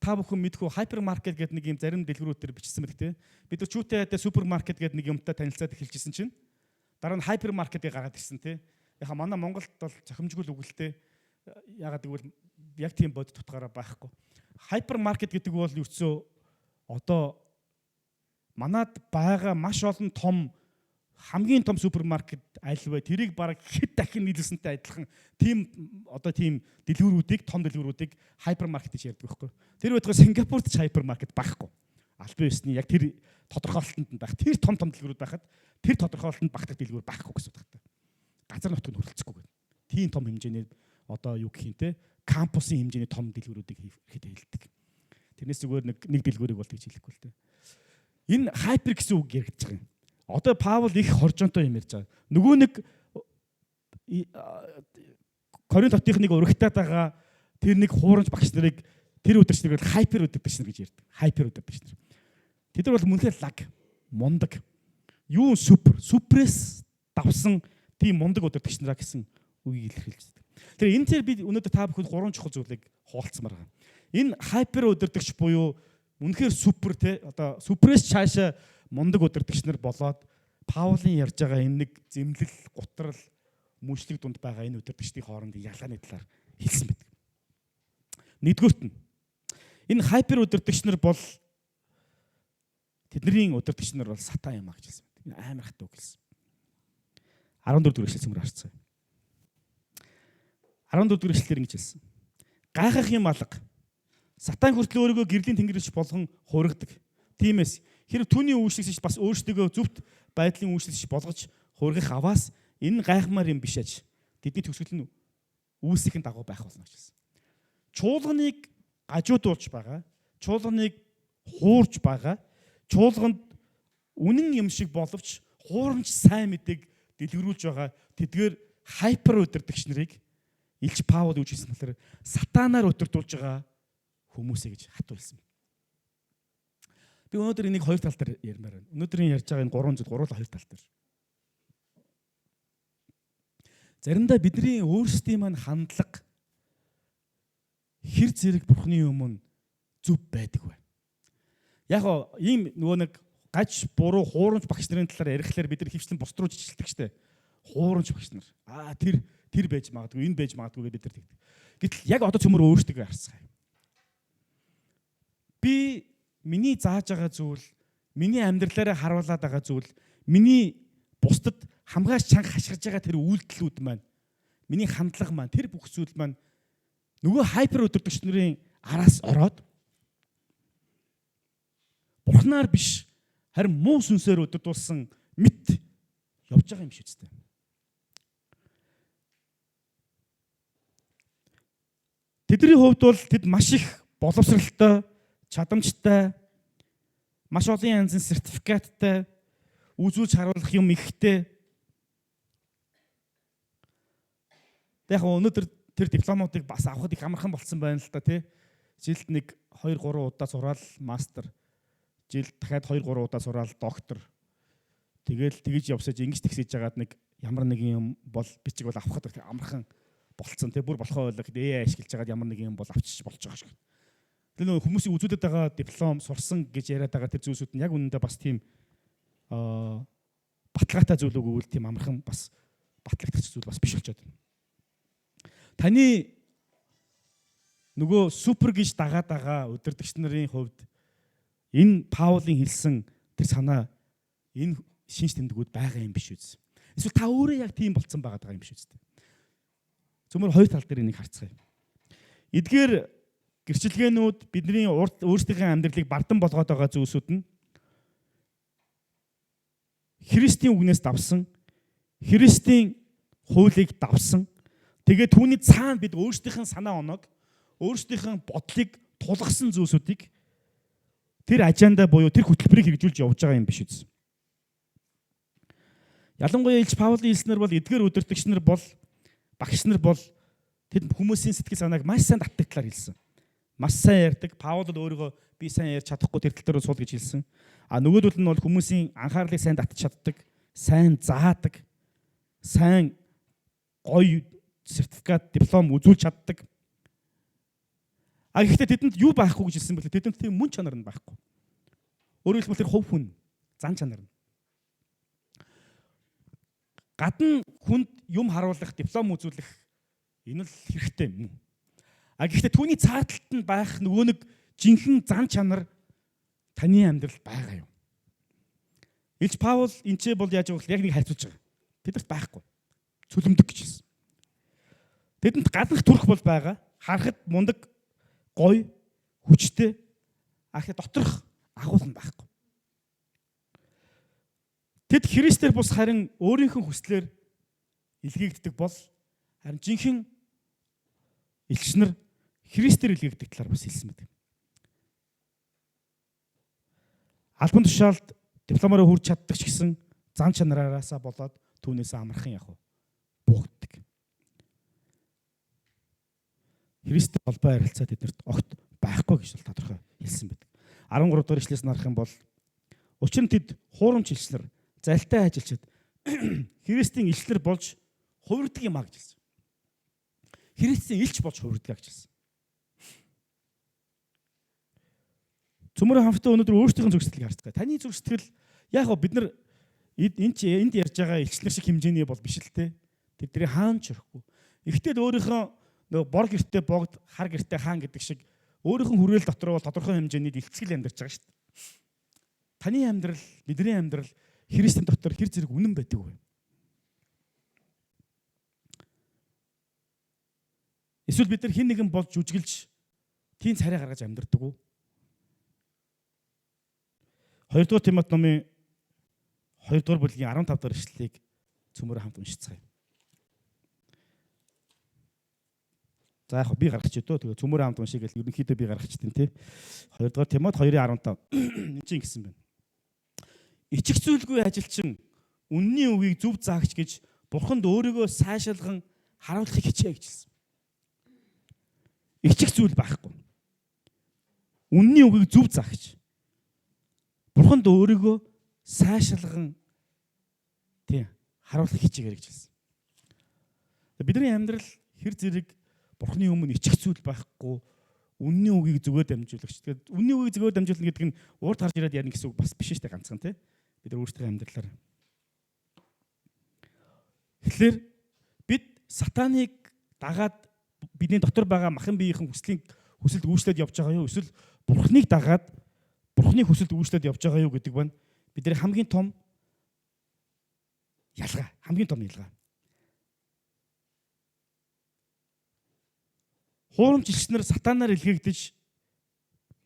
та бүхэн мэдхүү хайпермаркет гэдэг нэг юм зарим дэлгүүрүүд төр бичсэн байдаг тийм. Бид нар чүүтэй супермаркет гэдэг нэг юмтай танилцаад эхэлжсэн чинь дараа нь хайпермаркетыг гаргаад ирсэн тийм. Яха манай Монголд бол зохимжгүй л үгэлтэй. Ягаад гэвэл яг тийм бод тутгаараа байхгүй. Хайпермаркет гэдэг бол ерөөсөө одоо манад байгаа маш олон том хамгийн том супермаркет аль вэ? Тэрийг бараг хэд дахин нийлүүлсэнтэй адилхан тийм одоо тийм дэлгүүрүүдийг том дэлгүүрүүдийг хайпермаркет гэж ярьдаг байхгүй. Тэр байтугай Сингапурт ч хайпермаркет байхгүй. Албан ёсны яг тэр тодорхойлолтод байх. Тэр том дэлгүүрүүд байхад тэр тодорхойлолтод багтах дэлгүүр байхгүй гэсэн үг байна. Газар нутгийг хөрөлцөхгүй байна. Тийм том хэмжээний одоо юу гэх юм те кампусын хэмжээний том дэлгүүрүүдийг ихэд хэлдэг. Тэрнээс зүгээр нэг дэлгүүрийг бол тэгж хэлэхгүй л те. Энэ хайпер гэсэн үг яригдж байгаа юм. Одоо Паул их хоржонтой юм ярьж байгаа. Нөгөө нэг Коринт хотынх нэг урагтаад байгаа тэр нэг хуурамч багш нарыг тэр өдөрчнийг хайпер өдөрч нар гэж ярьдаг. Хайпер өдөрч нар. Тэд нар бол мөнхөр лаг, мундаг. Юу суперэс давсан тийм мундаг өдөрч нараа гэсэн үгийг илэрхийлж байна. Тэр энэ тэр би өнөөдөр та бүхэнд гурван чухал зүйлийг хуваалцмаар байгаа. Энэ хайпер өдөрч буюу үнэхээр супер те одоо суперэс цаашаа мундаг өдөрч нар болоод Паулын ярьж байгаа энэ нэг зэмлэл, гутрал, мөчлөг дунд байгаа энэ өдөрчдийн хоорондын ялгааны талаар хэлсэн байдаг. Нэгдүгürt нь энэ хайпер өдөрч нар бол тэдний өдөрч нар бол сатан юм а гэж хэлсэн байдаг. Амар хат үг хэлсэн. 14 дугаар эшлэл цөмөр харцгаая. 14 дугаар эшлэлээр ингэж хэлсэн. Гайхах юм алга. Сатан хүртэл өөрийгөө гэрлийн тэнгэрч болгон хуургадаг. Тиймээс хэрэг түүний үйлчлэгч бас өөрсдөө зөвхт байдлын үйлчлэгч болгож хуургах аваас энэ гайхмаар юм биш аж. Тэдний төгсгөл нь үүсэхин дагуу байх болно гэж хэлсэн. Чуулганыг гажуудуулж байгаа, чуулганыг хуурж байгаа, чуулганд үнэн юм шиг боловч хуурамч сайн мэдээг дэлгэрүүлж байгаа тэдгээр хайпер өдөртөгч нарыг Илч Паул юу гэсэн болохоор сатанаар өдөртүүлж байгаа хүмүүсээ гэж хатуулсан. Би өнөөдөр энийг хоёр тал дээр ярмаар байна. Өнөөдрийн ярьж байгаа энэ гурван зүйл гурван хоёр тал дээр. Заримдаа бидний өөрсдийн маань хандлага хэр зэрэг Бурхны өмнө зөв байдаг вэ? Яг гоо ийм нөгөө нэг гаж буруу хуурамч багш нарын талаар ярихлаар бид нар хөвчлэн бус руу жижилдэг штэ. Хуурамч багш нар. Тэр байж магадгүй, энэ байж магадгүй гэдэг бид нар тэгдэг. Гэтэл яг одоо цөмөр өөрсдөө харцгаая. Би миний зааж байгаа зүйл, миний амьдралаараа харуулад байгаа зүйл, миний бусдад хамгаас чанга хашгирж байгаа тэр үйлдэлүүд маань, миний хандлага маань, тэр бүх зүйл маань нөгөө хайпер өдөртөгч нарын араас ороод Бурхнаар биш харин муу сүнсээр өдөрдүүлсэн мэт явж байгаа юм шиг үстэй. Тэдний хувьд бол тэд маш их боловсралтай, чадамжтай, маш олон янзын сертификаттай, үзүүлж харуулах юм ихтэй. Яг өнөөдөр тэр дипломуудыг бас авахд их амархан болсон байна л да тий. Жилд нэг 2 3 удаа сураад мастер, жилд дахиад 2 3 удаа сураад доктор. Тэгэл тэгж явсаж ингэж тэгсэж жагаад нэг ямар нэг юм бол бичиг бол авахд амархан болцсон тий. Бүр болохоо ойлгоход ашиглаж жагаад ямар нэг юм бол авчиж болж байгаа шиг. Тэр нөгөө хүмүүсийн үзүүлээд байгаа диплом сурсан гэж яриад байгаа тэр зүйлсүүд нь яг үнэндээ бас тийм баталгаатай зүйл үгүй тийм амархан бас батлагдах зүйл бас биш болчиход байна. Таны нөгөө супер гэж дагаад байгаа өдөртөгч нарын хувьд энэ Паулын хэлсэн тэр санаа энэ шинж тэмдгүүд байгаа юм биш үү? Эсвэл та өөрөө яг тийм болцсон байгаа юм биш үү? Зөвхөн хоёр тал дээр энийг харцгаая. Эдгээр гэрчилгээнүүд бидний өөрсдийнхөө амьдралыг бардан болгоод байгаа зүйлсүүд нь Христийн үгнээс давсан, Христийн хуулийг давсан. Тэгээд түүний цаана бид өөрсдийнхөө санаа оног, өөрсдийнхөө бодлыг тулгасан зүйлсүүдийг тэр ажендаа буюу тэр хөтөлбөрийг хэрэгжүүлж явж байгаа юм биш үү? Ялангуяа Илч Паулын хэлснээр бол эдгээр өдөртөгч нар бол багш нар бол тэд хүмүүсийн сэтгэл санааг маш сайн татдаг талаар хэлсэн. Маш сайн ярьдаг. Паул бол өөрийгөө би сайн ярьж чадахгүй тэр тал дээр суул гэж хэлсэн. А нөгөөдөл нь бол хүмүүсийн анхаарлыг сайн татж чаддаг, сайн заадаг, сайн гоё сертификат, диплом үзүүлж чаддаг. А гэхдээ тэдэнд юу байхгүй гэж хэлсэн бэлээ. Тэдэнд тийм мөн чанар нь байхгүй. Өөрөөр хэлбэл тэр хувь хүн, зан чанар нь. Гадна хүнд юм харуулах, диплом үзүүлэх энэ л хэрэгтэй юм. А гэхдээ түүний цааталт нь байх нөгөө нэг жинхэнэ зан чанар таны амьдрал байгаа юм. Илч Паул энэчээ бол яаж явах яг нэг харьцуулж байгаа. Тэдэрт байхгүй. Цөлмдөг гэж хэлсэн. Тэдэнд гаднах төрх бол байгаа. Харахад мундаг, гоё, хүчтэй. А гэхдээ доторх агуулган байхгүй. Тэд Христээр бус харин өөрийнхөө хүслээр илгээгддэг бол харин жинхэнэ элч нар Христээр илгээгдэх талаар бас хэлсэн байдаг. Албан тушаалд дипломоор хүрч чаддаг ч гэсэн зан чанараараасаа болоод түүнээс амархан яг буухдаг. Христтэй холбоо харилцаа тэднэрт огт байхгүй гэж тодорхой хэлсэн байдаг. 13 дугаар ишлээс нарах юм бол учир нь тэд хуурамч илчлэр залтай ажилчид Христийн илчлэр болж хувирдаг юм а гэж хэлсэн. Христийн илч болж хувирдаг гэж хэлсэн. Цөмөр хамтдаа өнөөдөр өөрсдийн зүрх сэтгэлийг харцгаая. Таны зүрх сэтгэл яг бид нар энд ярьж байгаа илчлэр шиг хэмжээний бол биш л те. Тэдний хаан ч өрөхгүй. Ихтэл өөрийнхөө нөгөө бор гэртээ богд хар гэртээ хаан гэдэг шиг өөрийнхөө хүрээл дотор бол тодорхой хэмжээний илтгэл амьдарч байгаа шүү дээ. Таны амьдрал, бидний амьдрал Христийн дотор хэр зэрэг үнэн байдаг вэ? Эсвэл бид нар хэн нэгэн болж жүжиглж тийм царай гаргаж амьдардаг уу? 2 дугаар Тимот номын 2 дугаар бүлгийн 15 дугаар ишлэлийг цөмөр хамт уншицгаая. За яг би гаргач өдөө тэгээ цөмөр хамт уншиг гэл ерөнхийдөө би гаргачтیں۔ Тэ 2 дугаар Тимот 2:15 энэ чинь ингэсэн байна. Ичих зүйлгүй ажилчин үнний үгийг зөв заагч гэж Бурханд өөрийгөө сайшаалган харуулахыг хичээ гэж хэлсэн. Ичих зүйл байхгүй. Үнний үгийг зөв заагч Бурханд өөрийгөө сайшаалган харуулах хичээгээр гэж хэлсэн. Бидний амьдрал хэр зэрэг Бурханы өмнө ичих зүйл байхгүй, үнний үгийг зөвгөө дамжуулагч. Тэгээд үнний үгийг зөвгөө дамжуулна гэдэг нь урд харж ирээд ярина гэсэн үг бас биш шүү дээ ганцхан тий. Бид нар өөрсдөө амьдралаар. Тэгэхээр бид сатаныг дагаад бидний дотор байгаа махан биеийн хүсэлд үйлчлээд явж байгаа юу? Эсвэл Бурханыг дагаад Бурханы хүсэлд үйлчлээд явж байгаа юу гэдэг байна. Бидний хамгийн том ялгаа. Хуурамч илчнэр сатанаар илгээгдэж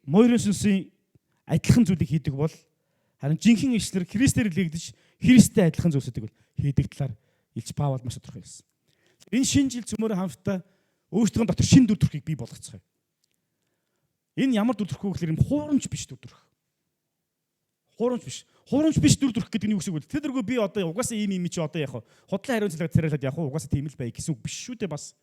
мойрын сүнсийн адилхан зүйлийг хийдэг бол харин жинхэнэ илчнэр Христээр илгээгдэж Христтэй адилхан зүйлсүүдийг хийдэг талаар Илч Паул маш тодорхой хэлсэн. Энэ шинэ жил цөмөр хамтдаа өөрсдөө дотор шинэ дүр төрхийг бий болгоцгоё. Энэ ямар дүр төрх вэ гэхээр энэ хуурамч биш дүр төрх. Хуурамч биш дүр төрх гэдэг нь юу гэсэн үг вэ? Тэр дөрвөө би одоо угаасаа ийм чи одоо яг худлаа хариун цалгаад царайлаад яг угаасаа тийм л бай гэсэн үг биш шүү дээ бас.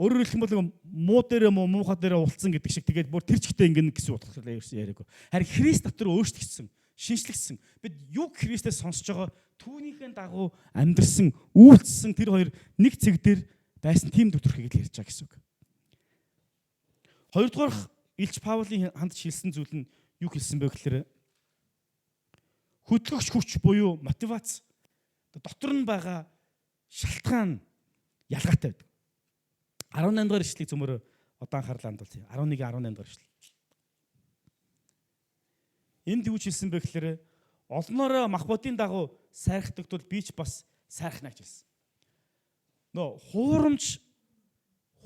Өөрөөр хэлэх юм бол муу дээр муухай дээр уулцсан гэдэг шиг тэгээд бүр тэр чигтээ ингэн гэсэн утгатай яриаг. Харин Христ дотор өөрчлөгдсөн, шинжлэгдсэн. Бид юг Христээс сонсож байгаа түүнийхэн дагуу амьдрсан, үйлчлсэн тэр хоёр нэг цэг дээр байсан тийм дүр төрхийг л ярьж байгаа гэсэн үг. Хоёрдугаар Илч Паулын хандж хэлсэн зүйл нь юу хэлсэн бэ гэхээр хөдөлгөгч хүч буюу мотивац дотор нь байгаа шалтгаан ялгаатай байдаг. 18 дугаар ишлэгийг цөмөр одоо анхаарлаа хандуулъя. 11-18 дугаар ишлэл. Энд юу хэлсэн бэ гэхээр олноороо мах бодийн дагуу сайрхдаг тул би ч бас сайрхна гэж хэлсэн. Нөө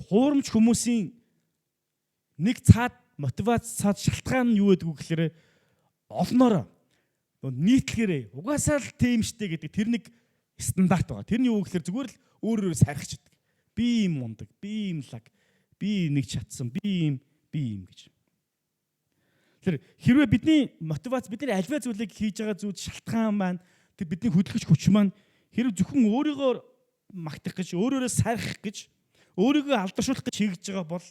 хуурамч хүмүүсийн нэг цаад мотивац цаад шалтгаан нь юу гэдэг вэ гэхээр олноороо нийтлэгээрээ угаасаа л тийм штэ гэдэг тэр нэг стандарт байгаа. Тэр нь юу гэхээр зүгээр л өөрөөр сайрхчихдаг. Би юм мундаг, би юм лаг, би нэг чадсан, би юм гэж. Тэр хэрвээ бидний мотивац бидний альва зүйлийг хийж байгаа зүйл шалтгаан маань тэр бидний хөдөлгөж хүч маань хэрэг зөвхөн өөрийгөө магтах гэж, өөрөөрөө сайрах гэж, өөрийгөө алдаршуулах гэж хийж байгаа бол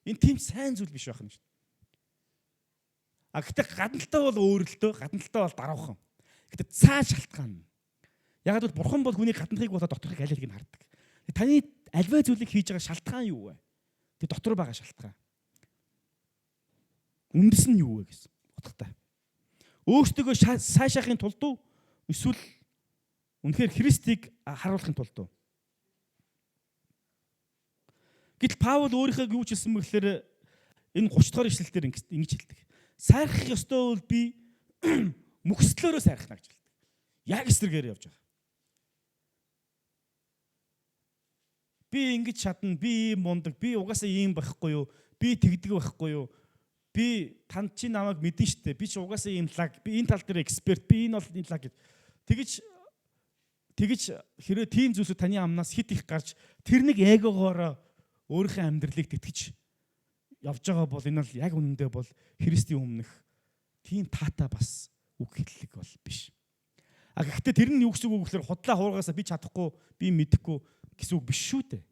энэ тийм сайн зүйл биш байх юм шүү дээ. А гэхдээ гадналтаа бол өөрлөлтөө, гадналтаа бол даруухан. Гэхдээ цаа шалтгаан. Яг л бурхан бол хүний гаднахыг болоод доторхыг аль алийг нь хардаг. Таны альва зүйлийг хийж байгаа шалтгаан юу вэ? Тэг дотор байгаа шалтгаан. Үндэс нь юу вэ гэсэн утгатай. Өөртөө сайшаахын тулд уу эсвэл үнэхээр Христийг харуулахын тулд уу? Гэтэл Паул өөрийнхөө юу ч хэлсэн бэ гэхээр энэ 30 дахь ишлэлээр ингэж хэлдэг. Сайрах ёстой бол би мөхслөөрөө сайрахна гэж хэлдэг. Яг эсрэгээр явж байгаа. Би ингэж чадна, би ийм мундаг, би угаасаа ийм байхгүй юу? Би тэгдэг байхгүй юу? Би танд чи намайг мэдэн штэ. Би чи угаасаа ийм лаг, би энэ тал дээр эксперт, би энэ бол энэ лаг гэж. Тэгэж хэрвээ тийм зүйлсүүд таны амнаас хит их гарч тэр нэг эгогоороо өөрийнхөө амьдралыг тэтгэж явж байгаа бол энэ бол яг үнэндээ бол Христийн өмнөх тийм таата бас үг хэллэг бол биш. Гэхдээ тэр нь юу гэсэн үг гэхээр худлаа хуургаасаа би чадахгүй, би мэдэхгүй гэсэн үг биш шүү дээ.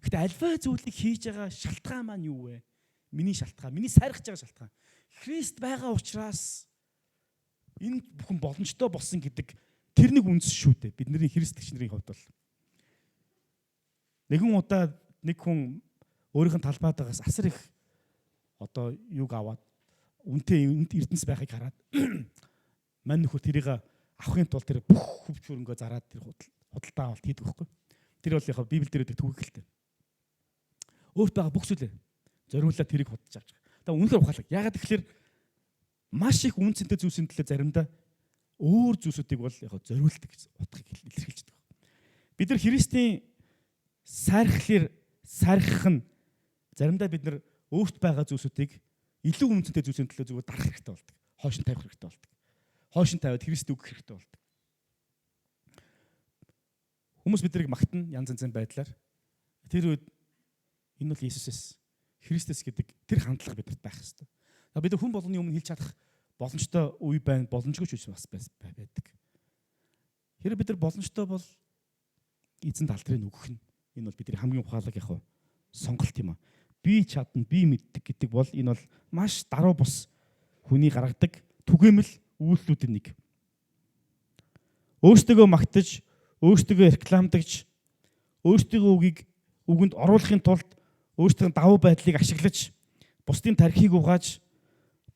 Гэхдээ альва зүйлийг хийж байгаа шалтгаан маань юу вэ? Миний шалтгаан, миний сайрхаж байгаа шалтгаан. Христ байгаа учраас энэ бүхэн боломжтой болсон гэдэг тэр нэг үндэс шүү дээ. Бидний христчнэрийн хувьд бол нэгэн удаа нэг хүн өөрийнх нь талбайдагаас асар их одоо юг аваад үнтэй эрдэнэс байхыг хараад мань нөхөр тэрийг авахын тулд тэр бүх хөвч хөрөнгөө зараад тэр худалдаа авалт хийдэг байхгүй. Тэр бол яг Библи дээр төгөлтэй. Өөрт байгаа бүх зүйлээ зориулаад тэрийг худалдаж авч байгаа. Тэгээ үнэхээр ухаалаг. Ягаад гэвэл маш их үнцэнтэй зүйлсийн төлөө заримдаа өөр зүйлсүүдийг бол яг зориулдаг гэж утгыг илэрхийлж байгаа. Бид нар Христийн сайрхах нь заримдаа бид нар өөрт байгаа зүйлсүүдийг илүү үнцэнтэй зүйлсийн төлөө зүгээр дарах хэрэгтэй болдог. Хойш нь тавих хэрэгтэй болдог. Хойш нь тавиад Христ өгөх хэрэгтэй болдог. Хүмүүс биднийг магтана янз янзын байдлаар. Тэр үед энэ бол Иесусээс, Христэс гэдэг тэр хандлага бидэнд байх хэрэгтэй. Бид нар хүн болгоны өмнө хэлж чадах боломжтой үе байна, боломжгүй ч бас байдаг. Хэрэг бид нар боломжтой бол эзэн талдрыг өгөх нь энэ бол бидний хамгийн ухаалаг сонголт юм аа. Би чадна, би мэддэг гэдэг бол энэ бол маш даруй бус хүний гаргадаг түгээмэл үйлдэлүүдийн нэг. Өөртөө магтаж, өөртөө рекламдагч, өөртөө үгэнд оруулахын тулд өөртөө давуу байдлыг ашиглаж, бусдын тархийг угааж,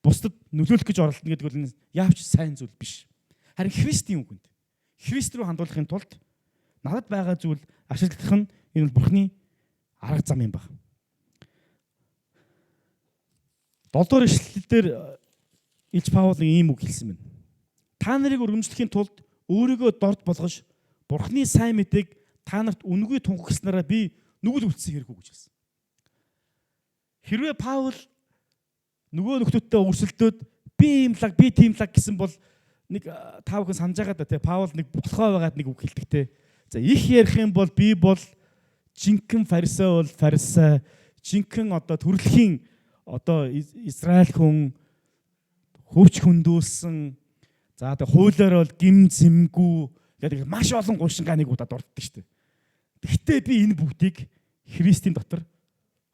бусдад нөлөөлөх гэж оролдоно гэдэг бол энэ яавч сайн зүйл биш. Харин Христийн үгэнд Христ рүү хандуулахын тулд надад байгаа зүйл ашиглах нь энэ бол Бурхны арга зам юм байна. 7 дугаар ишлэлээр Илж Паул ийм үг хэлсэн байна. Та нарыг өргөмжлөхийн тулд өөрийгөө дорд болгож Бурхны сайн мэдээг та нарт үнгүй тунхагласнараа би нүгэл үлдсэн хэрэггүй гэж хэлсэн. Хэрвээ Паул нөгөө нөхдөдтэй өрсөлдөөд би имлаг, би тиймлаг гэсэн бол нэг та бүхэн санаж байгаа да тий Паул нэг болохоо байгаад нэг үг хэлдэг те. За их ярих юм бол би бол жинхэнэ фарисей бол фарисей, жинхэнэ одоо төрөлхийн одоо Израиль хүн хөвч хөндөөсөн за одоо хуулиар бол гим зэмгүй гэдэг маш олон гуншингааныг удаад дурддаг шүү дээ. Гэхдээ би энэ бүгдийг Христийн дотор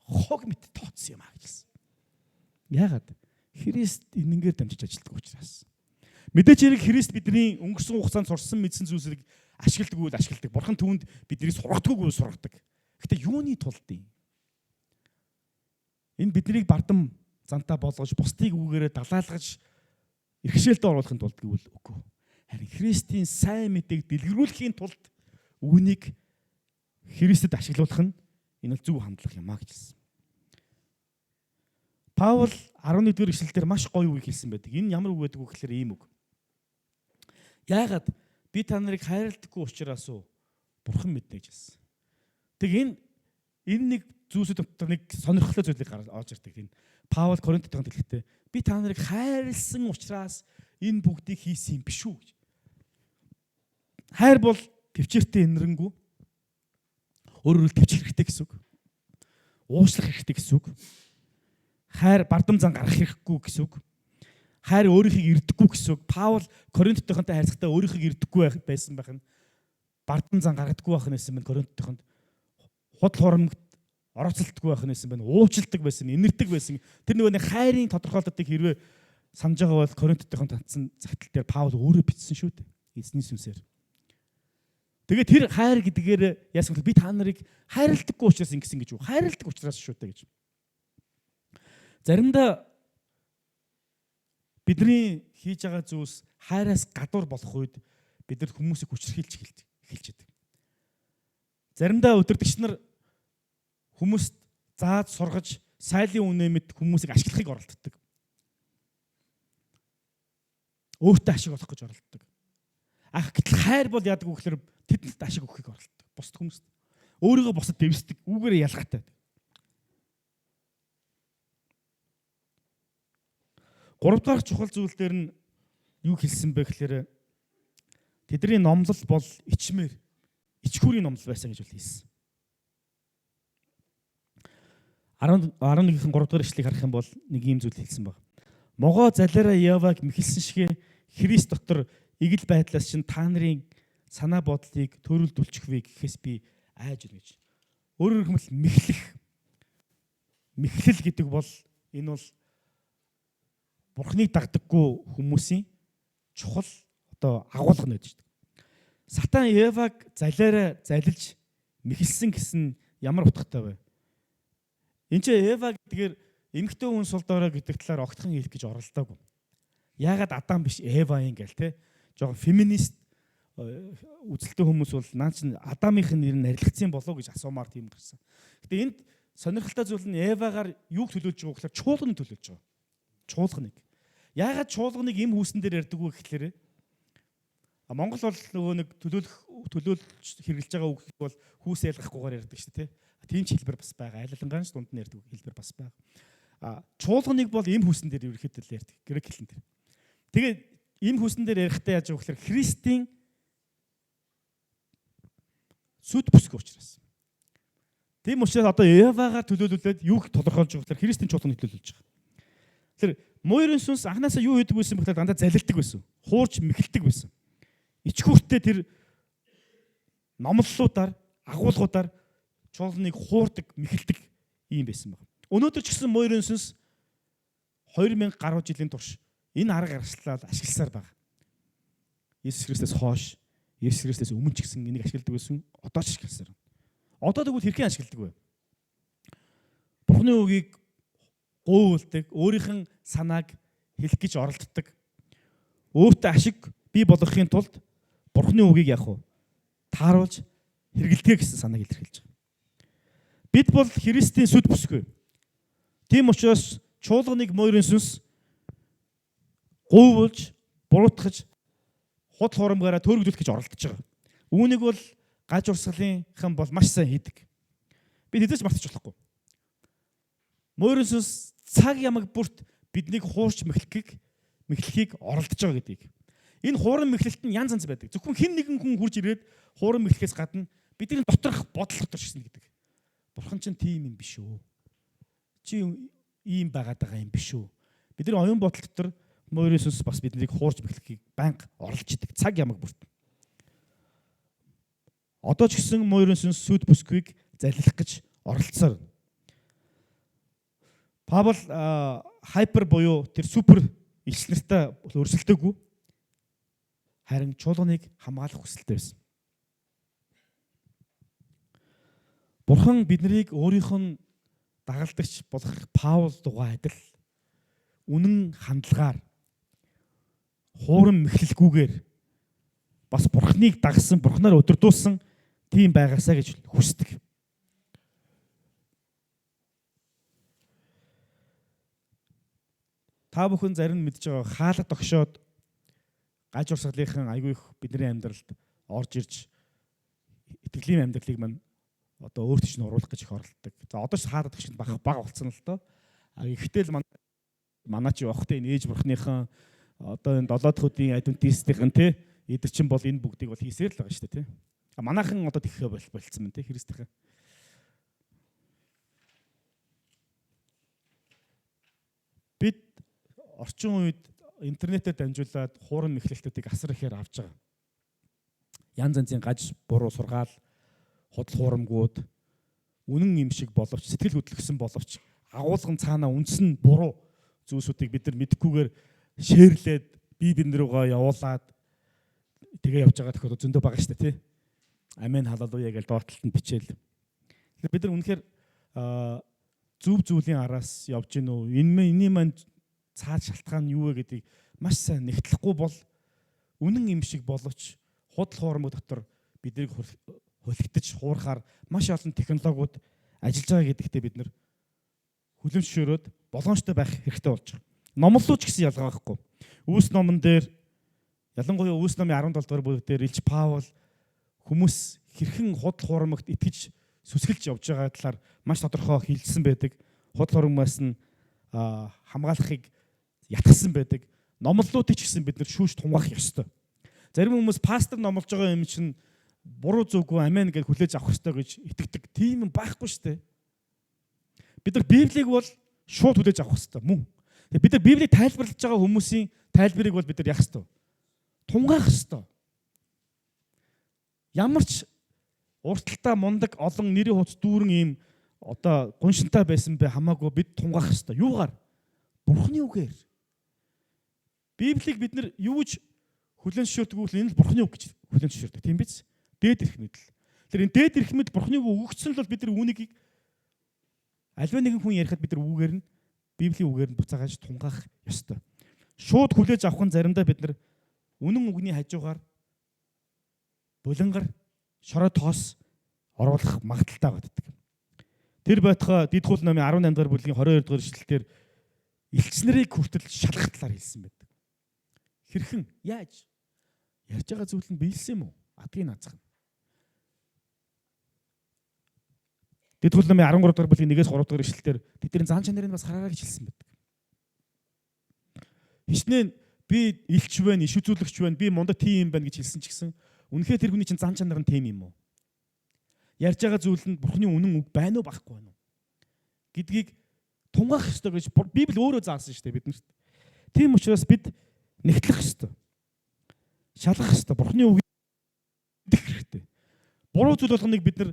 хог мэт тооцсон юм аа гэж хэлсэн. Яагаад? Христ энэнгээр дамжиж ажилладаг учраас. Мэдээж хэрэг Христ бидний өнгөрсөн хугацаанд сурсан мэдсэн зүйлсийг ашигладаг. Бурхан түүнд бидний сургадаг. Гэхдээ юуны тулд юм? Энэ биднийг бардам зантаа болгож, бусдыг үгээрээ далаалгаж, иргэшээлтэд оруулахын тулд гэвэл үгүй. Харин Христийн сайн мэдээг дэлгэрүүлэхийн тулд үүнийг Христэд ашиглуулах нь энэ бол зөв хандлага юм а гэж хэлсэн. Паул 11-р ишлэлээр маш гоё үг хэлсэн байдаг. Энэ ямар үг байдаг вэ гэхээр ийм үг. Яагаад би та нарыг хайрладаггүй учраас уу? Бурхан мэднэ гэж хэлсэн. Тэг энэ нэг зүйлсүүд дотор нэг сонирхолтой зүйлийг олж ирдэг. Энэ Паул Коринтотойгоо хэлэхдээ би та нарыг хайрлсан учраас энэ бүгдийг хийсэн юм биш үү гэж. Хайр бол төвчээртэй энэрэнгүй. Өөрөөр хэлбэл төвчих хэрэгтэй гэсэн үг. Уушлах хэрэгтэй гэсэн үг. Хайр бардам зан гарах хэрэггүй гэсэн үг. Хайр өөрийнхөө ирдэггүй гэсэн үг. Паул Коринтотойгонтой харьцахдаа өөрийнхөө ирдэггүй байсан байх нь бардам зан гаргадаггүй байх нь байсан байна. Коринтотойгонд худал хурамгт орооцолтгүй байх нь байсан байна. Уучилдаг байсан, инэрдэг байсан. Тэр нөгөө нэг хайрын тодорхойлолтыг хэрвээ санаж байгаа бол Коринтотойгонд татсан загтал дээр Паул өөрөө бичсэн шүү дээ. Эзний сүнсээр. Тэгээд тэр хайр гэдгээр яасан бэ? Би та нарыг хайрладаггүй учраас ингэсэн гэж үү? Хайрладаг учраас шүү дээ гэж. Заримдаа бидний хийж байгаа зүйлс хайраас гадуур болох үед бид хүмүүсийг хүчрхийлж эхэлж байдаг. Заримдаа өдөртөгч нар хүмүүст зааж сургаж сайлын үнэ мэд хүмүүсийг ашиглахыг оролддог. Өөртөө ашиг олох гэж оролддог. Гэтэл хайр бол яадаг вэ гэхээр тэдэнд ашиг өгөхийг оролддог. Бусд хүмүүст өөрийгөө бусад дэвсдэг, үүгээрээ ялгаатай. 3 дахь чухал зүйл дээр нь юу хэлсэн бэ гэхээр тэдний номлол бол ичмээр ичхүүрийн номлол байсан гэж хэлсэн. 11-ийн 3 дахь ишлэгийг харах юм бол нэг ийм зүйл хэлсэн баг. Могоо залаараа Яваг мэхэлсэн шигэ Христ дотор игэл байдлаас чинь та нарын санаа бодлыг төрөлдүүлчихвэ гэхээс би айж байна гэж. Өөрөөр хэлбэл мэхлэл гэдэг бол энэ бол Бурхныг дагдаггүй хүмүүсийн чухал одоо агуулга нь байдаг шүү дээ. Сатан Еваг залиараа залилж мэхэлсэн гэсэн ямар утгатай вэ? Энд чинь Ева гэдгээр эмэгтэй хүн сул дорой гэдэг талаар огтхон хэлэх гэж оролдоогүй. Яагаад Адам биш Ева юм гээл те? Жогон феминист үзэлтэй хүмүүс бол наа чин Адамынх нь нэр нь арилгацсан болов гэж асуумаар тийм гарсан. Гэтэ энд сонирхолтой зүйл нь Евагаар юуг төлөөлж байгаа гэхээр чуулганыг төлөөлж байгаа. Чуулганыг. Яагаад чуулганыг эм хүүсэн дээр ярьдаг вэ гэхээр Монгол бол нөгөө нэг төлөөлж хэрэгжилж байгаа үг бол хүүс ялгахгүйгээр ярьдаг шүү дээ. Тийм ч хэлбэр бас байгаа. Айлалангаан ч дунд нь ярьдаг хэлбэр бас байгаа. Чуулганыг бол эм хүүсэн дээр ерөөхдөө ярьдаг. Грек хэлэн дээр. Тэгээд эм хүүсэн дээр ярихдаа яаж байгаа гэхээр Христийн сүд бүсгүй учраас. Тийм учраас одоо Евагаар төлөөлүүлээд юуг тодорхойлж байгаа гэхээр Христийн чуулганыг төлөөлж байгаа. Тэр муурын сүнс анханасаа юу хийдэг байсан бэхээр дандаа залилдаг байсан. Хуурж мэхэлдэг байсан. Ичгүүртээ тэр номлолуудаар, агуулгуудаар чуулганыг хуурдаг, мэхэлдэг юм байсан байна. Өнөөдөр ч гэсэн муурын сүнс 2000 гаруй жилийн турш энэ арга аргачлалаар ашигласаар байна. Есүс Христос хойш, Есүс Христос өмнө ч гэсэн энийг ашигладаг байсан. Одоо ч ашигласаар байна. Одоо тэгвэл хэрхэн ашигладаг вэ? Бурхны үгийг гуйвуулдаг, өөрийнх нь санааг хэлэх гэж оролддог. Өөртөө ашиг бий болгохын тулд Бурхны үгийг яах вэ? Тааруулж хэрэгэлдэг гэсэн санааг илэрхийлж байгаа. Бид бол Христийн сүд бүсгүй. Тийм учраас чуулганыг муурын сүнс гуйвуулж, буруутгаж, худал хуурмгаараа төөрөгдүүлэх гэж оролдож байгаа. Үүнийг бол гаж урсгалынхан бол маш сайн хийдэг. Бид хэзээ ч мартаж болохгүй. Муурын сүнс цаг ямаг бүрт биднийг хуурч мэхлэхийг оролдож байгаа гэдгийг. Энэ хууран мэхлэлт нь янз янз байдаг. Зөвхөн хэн нэгэн хүн хурж ирээд хууран мэхлэхээс гадна бидний доторх бодол доторшсэн гэдэг. Бурхан чинь тийм юм биш үү? Чи ийм байгаад байгаа юм биш үү? Бидний оюун бодол дотор муурын сүнс бас биднийг хуурж мэхлэхийг банга оролж идэг. Цаг ямаг бүрт. Одоо ч гэсэн муурын сүнс сүд бүсгүйг залилах гэж оролцсоор. Паул хайпер буюу тэр супер элч нартай өрсөлдөөгүй. Харин чуулганыг хамгаалах хүсэлтэй байсан. Бурхан биднийг өөрийнх нь дагалдагч болгох Паул дугаа адил үнэн хандлагаар хууран мэхлэлгүйгээр бас Бурханыг дагсан, Бурханаар өдөрдүүлсэн тийм байгаасаа гэж хүсдэг. Та бүхэн зарим нь мэдж байгаа хаалга тогшоод гаж урсгалынхан айгүй их бидний амьдралд орж ирж итгэлийн амьдралыг мань одоо өөрт чинь оруулах гэж их оролддог. За одоо ч хаалга тогшинд бага болсон л доо. Гэхдээ л манай чи явахтай энэ ээж бурхныхан одоо энэ 7 дахь өдрийн адвентистийн те эдэр чин бол энэ бүгдийг бол хийсээр л байгаа шүү дээ те. Манайхан одоо тэгхээ болцсон байна те Христийнхэн. Бид орчин үед интернетээр дамжуулаад хууран мэхлэлтүүдийг асар ихээр авч байгаа. Янз янзын гаж буруу сургаал, худал хуурмгууд, үнэн юм шиг боловч сэтгэл хөдлөсөн боловч агуулгын цаанаа үндсэн буруу зүйлсүүдийг бид нар мэдхгүйгээр шеэрлээд бие бидэнд рүүгээ явуулаад тэгээ явж байгаа тохиолдол зөндөө байгаа шүү дээ тий. Амен халелуя гэж доотлолт нь бичээл. Бид нар үнэхээр зөв зүйлийн араас явж гин үү? Энэний маань цаад шалтгаан юу вэ гэдгийг маш сайн нэгтлэхгүй бол үнэн юм шиг боловч худал хуурмаг дотор биднийг хөлөгдөж хуурахаар маш олон технологиуд ажиллаж байгаа гэдэгтээ бид нар хүлэмжшөөрөөд болгоомжтой байх хэрэгтэй болж байгаа. Номлолууч гэсэн ялгаа байхгүй. Үүс номон дээр ялангуяа Үүс номын 17 дугаар бүлэг дээр Илч Паул хүмүүс хэрхэн худал хуурмагт итгэж сүсгэлж явж байгаа талаар маш тодорхой хэлсэн байдаг. Худал хуурмагаас нь хамгаалахыг ятгсан байдаг. Номлолуудыг ч гэсэн бид нар шүүж тунгаах ёстой. Зарим хүмүүс пастор номлож байгаа юм чинь буруу зүггүй амен гэж хүлээж авах ёстой гэж итгэдэг. Тийм юм байхгүй шүү дээ. Бид нар Библийг бол шууд хүлээж авах ёстой мөн. Бид нар Библийг тайлбарлаж байгаа хүмүүсийн тайлбарыг бол бид нар яах ёстой. тунгаах ёстой. Ямар ч урталтаа мундаг олон нэрийн хуц дүүрэн ийм одоо гуншинтай байсан бэ хамаагүй бид тунгаах ёстой. Юугаар? Бурхны үгээр. Библийг бид нар юуж хүлээн зөвшөөрдөг вэ? Энэ л Бурхны үг гэж хүлээн зөвшөөрдөг. Тийм биз? Дээд эрх мэдэл. Тэр энэ дээд эрх мэдэл Бурхны үг өгсөн л бол бид нар үүнийг альва нэгэн хүн ярихад бид нар үгээр нь Библийн үгээр нь буцаагааж тунгаах ёстой. Шууд хүлээж авах нь заримдаа бид нар үнэн үгний хажуугаар булангаар шороо тоос оруулах магадaltaй байдаг. Тэр байтугай Дидхул номын 18 дугаар бүлгийн 22 дугаар ишлэлээр элчнэрийг хүртэл шалгах талаар хэлсэн байдаг. Хэрхэн? Яаж? Ярьж байгаа зүйл нь биелсэн юм уу? Адгийн наацхан. Дидхул номын 13 дугаар бүлгийн 1-ээс 3 дугаар ишлэлээр тэдний зан чанарыг бас хараарай гэж хэлсэн байдаг. Хичнээн би илч байна, иш үзүүлэгч байна, би мундаг тийм юм байна гэж хэлсэн ч гэсэн үнэхээр тэр хүний чинь зан чанар нь тийм юм уу? Ярьж байгаа зүйл нь Бурхны үнэн үг байна уу байхгүй байна уу гэдгийг тунгаах ёстой гэж Библи өөрөө заасан шүү дээ биднэрт. Тийм учраас бид нэгтлэх ёстой. Шалгах ёстой. Бурхны үг мэдэх хэрэгтэй. Буруу зүйл болгоныг бид нар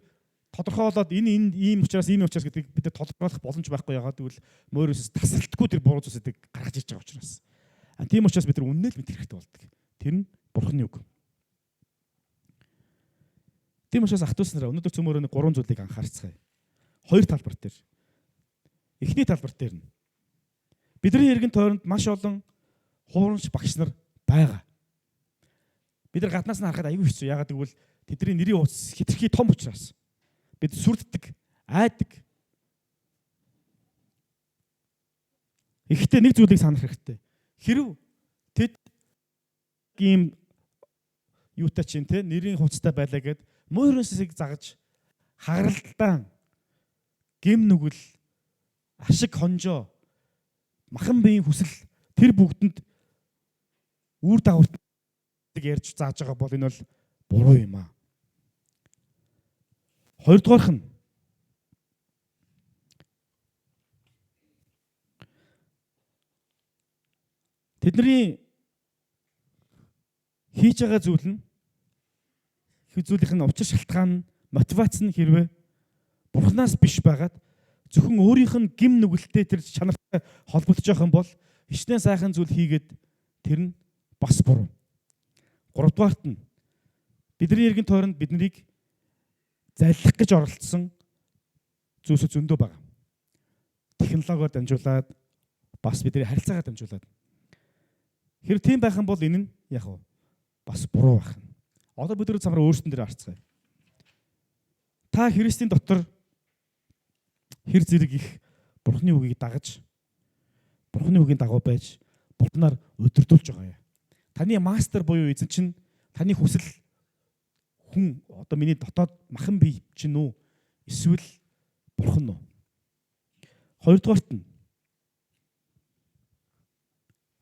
тодорхойлоод энэ ийм учраас гэдгийг бид нар тодорхойлох боломж байхгүй яагаад гэвэл мөрөөс тасралтгүй тэр буруу зүйлсүүдийг гаргаж ирж байгаа учраас. Тийм учраас бид нар үннээ л мэдэх хэрэгтэй болдог. Тэр нь Бурхны үг. Тийм учраас ах トゥ уснараа өнөөдөр цөмөрөө нэг 3 зүйлийг анхаарцгаая. 2 талбар дээр. Эхний талбар дээр нь бидний эргэн тойронд маш олон хуурамч багш нар байгаа. Бид нар гаднаас нь харахад аюул хэцүү. Яагаад гэвэл тэдний нэрийн утас хэтэрхий том учраас бид сүрддэг, айдаг. Ихтэй нэг зүйлийг санах хэрэгтэй. Хэрв тэд ийм юутай чинь те нэрийн хуцтай байлаа гэд мөрөөсийг загаж хагаралтай гим нүгэл ашиг хонжоо махан биеийн хүсэл тэр бүгдэнд үр дагавар ярьж зааж байгаа бол энэ бол буруу юм аа. Хоёрдугаарх нь тэдний хийж байгаа зүйл нь зүйлийнх нь учир шалтгаан нь мотивац нь хэрвээ Бурханаас биш байгаад зөвхөн өөрийнх нь гим нүгэлтэй тэр чанартай холбогдож байгаа юм бол хичнээн сайхан зүйл хийгээд тэр нь бас буруу. Гуравдугаарт нь бидний эргэн тойронд биднийг заллих гэж оролцсон зүйлс зөндөө байгаа. Технологиор дамжуулаад бас бидний харилцаагаар дамжуулаад. Хэрэг тийм байх юм бол энэ нь яг уу бас буруу байх. Одоо бид замаар өөрсдөн дээр харцгаая. Та Христийн дотор хэр зэрэг их Бурхны үгийг дагаж, Бурхны үгийн дагуу байж, Бурхнаар өдөрдүүлж байгаа юм. Таны мастер буюу эзэн чинь таны хүсэл хүн одоо миний дотоод махан бие чинь үү? Эсвэл Бурхан уу? Хоёрдугаарт нь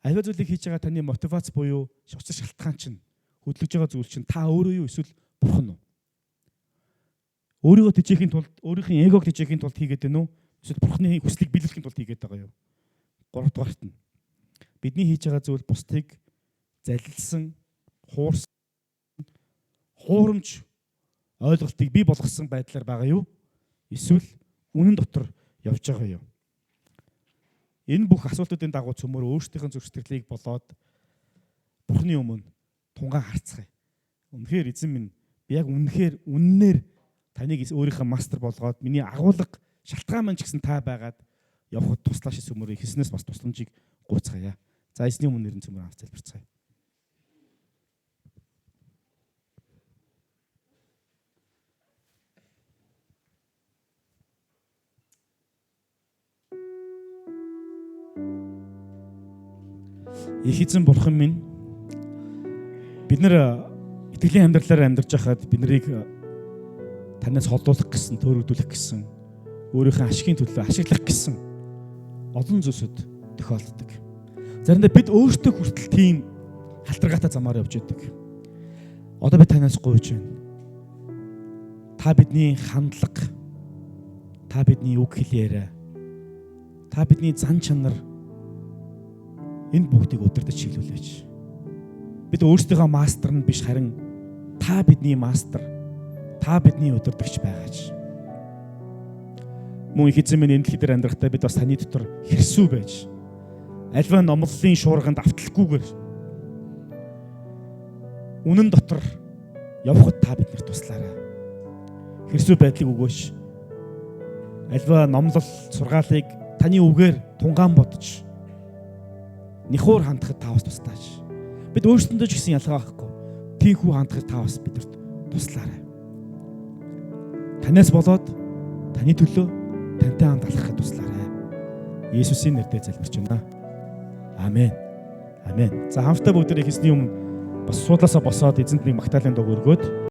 альва зүйлийг хийж байгаа таны мотивац буюу учир шалтгаан чинь хөдлөж байгаа зүйл чинь та өөрөө юу эсвэл Бурхан уу? Өөрийгөө тэжээхийн тулд өөрийнхөө эгог тэжээхийн тулд хийгээд байна уу? Эсвэл Бурханы хүслийг биелүүлэхийн тулд хийгээд байгаа юу? Гуравдугаарт нь бидний хийж байгаа зүйл бусдыг залилсан, хуурамч ойлголтыг бий болгосон байдлаар байгаа юу? Эсвэл үнэн дотор явж байгаа юу? Энэ бүх асуултуудын дагуу цөмөр өөрсдийнхөө зүрх сэтгэлийг болоод Бурханы өмнө тунгаан харцгаая. Үнэхээр эзэн минь би яг үннээр таныг өөрийнхөө мастер болгоод миний агуулга шалтгаан маань ч гэсэн та байгаад явхад туслаач цөмөрийг хийснээс бас тусламжийг гуйцгаая. За эзний өмнө нэрэн цөмөр авч залбирцгаая. Их эзэн бурхан минь бид нар итгэлийн амьдралаар амьдарч байхад бид нарыг танаас холдуулах гэсэн, төөрөгдүүлэх гэсэн, өөрийнхөө ашигын төлөө ашиглах гэсэн олон зүйлсүүд тохиолддог. Заримдаа бид өөрсдөө хүртэл тийм халтаргаатай замаар явж байдаг. Одоо би танаас гуйж байна. Та бидний хандлага, та бидний үг хэлээрээ, та бидний зан чанар энэ бүгдийг удирдах чиглүүлээч. бид өөрсдийнхөө мастер нь биш харин та бидний мастер, та бидний удирдагч байгаач. Мөн их эзэн минь энэ дэлхий дээр амьдрахдаа бид бас таны дотор хэрсүү байж альва номлолын шуурганд авталгүйгээр үнэн дотор явхад та биднэрт туслаарай. Хэрсүү байдлыг өгөөч. Альва номлол сургаалыг таны үгээр тунгаан бодож нэхуур хандахад та бас туслаач. Бид өөрсдөндөө ч гэсэн ялгаа байхгүй. Тийхүү хандахад та бас бидэрт туслаарай. Танаас болоод таны төлөө тантай хамт алхахад туслаарай. Есүсийн нэрээр залбирч байна. Амен. Амен. За хамтдаа бүгдээ хийсний өмнө бас суудлаасаа босоод эзэнд нэг магтаалын дуу өргөөд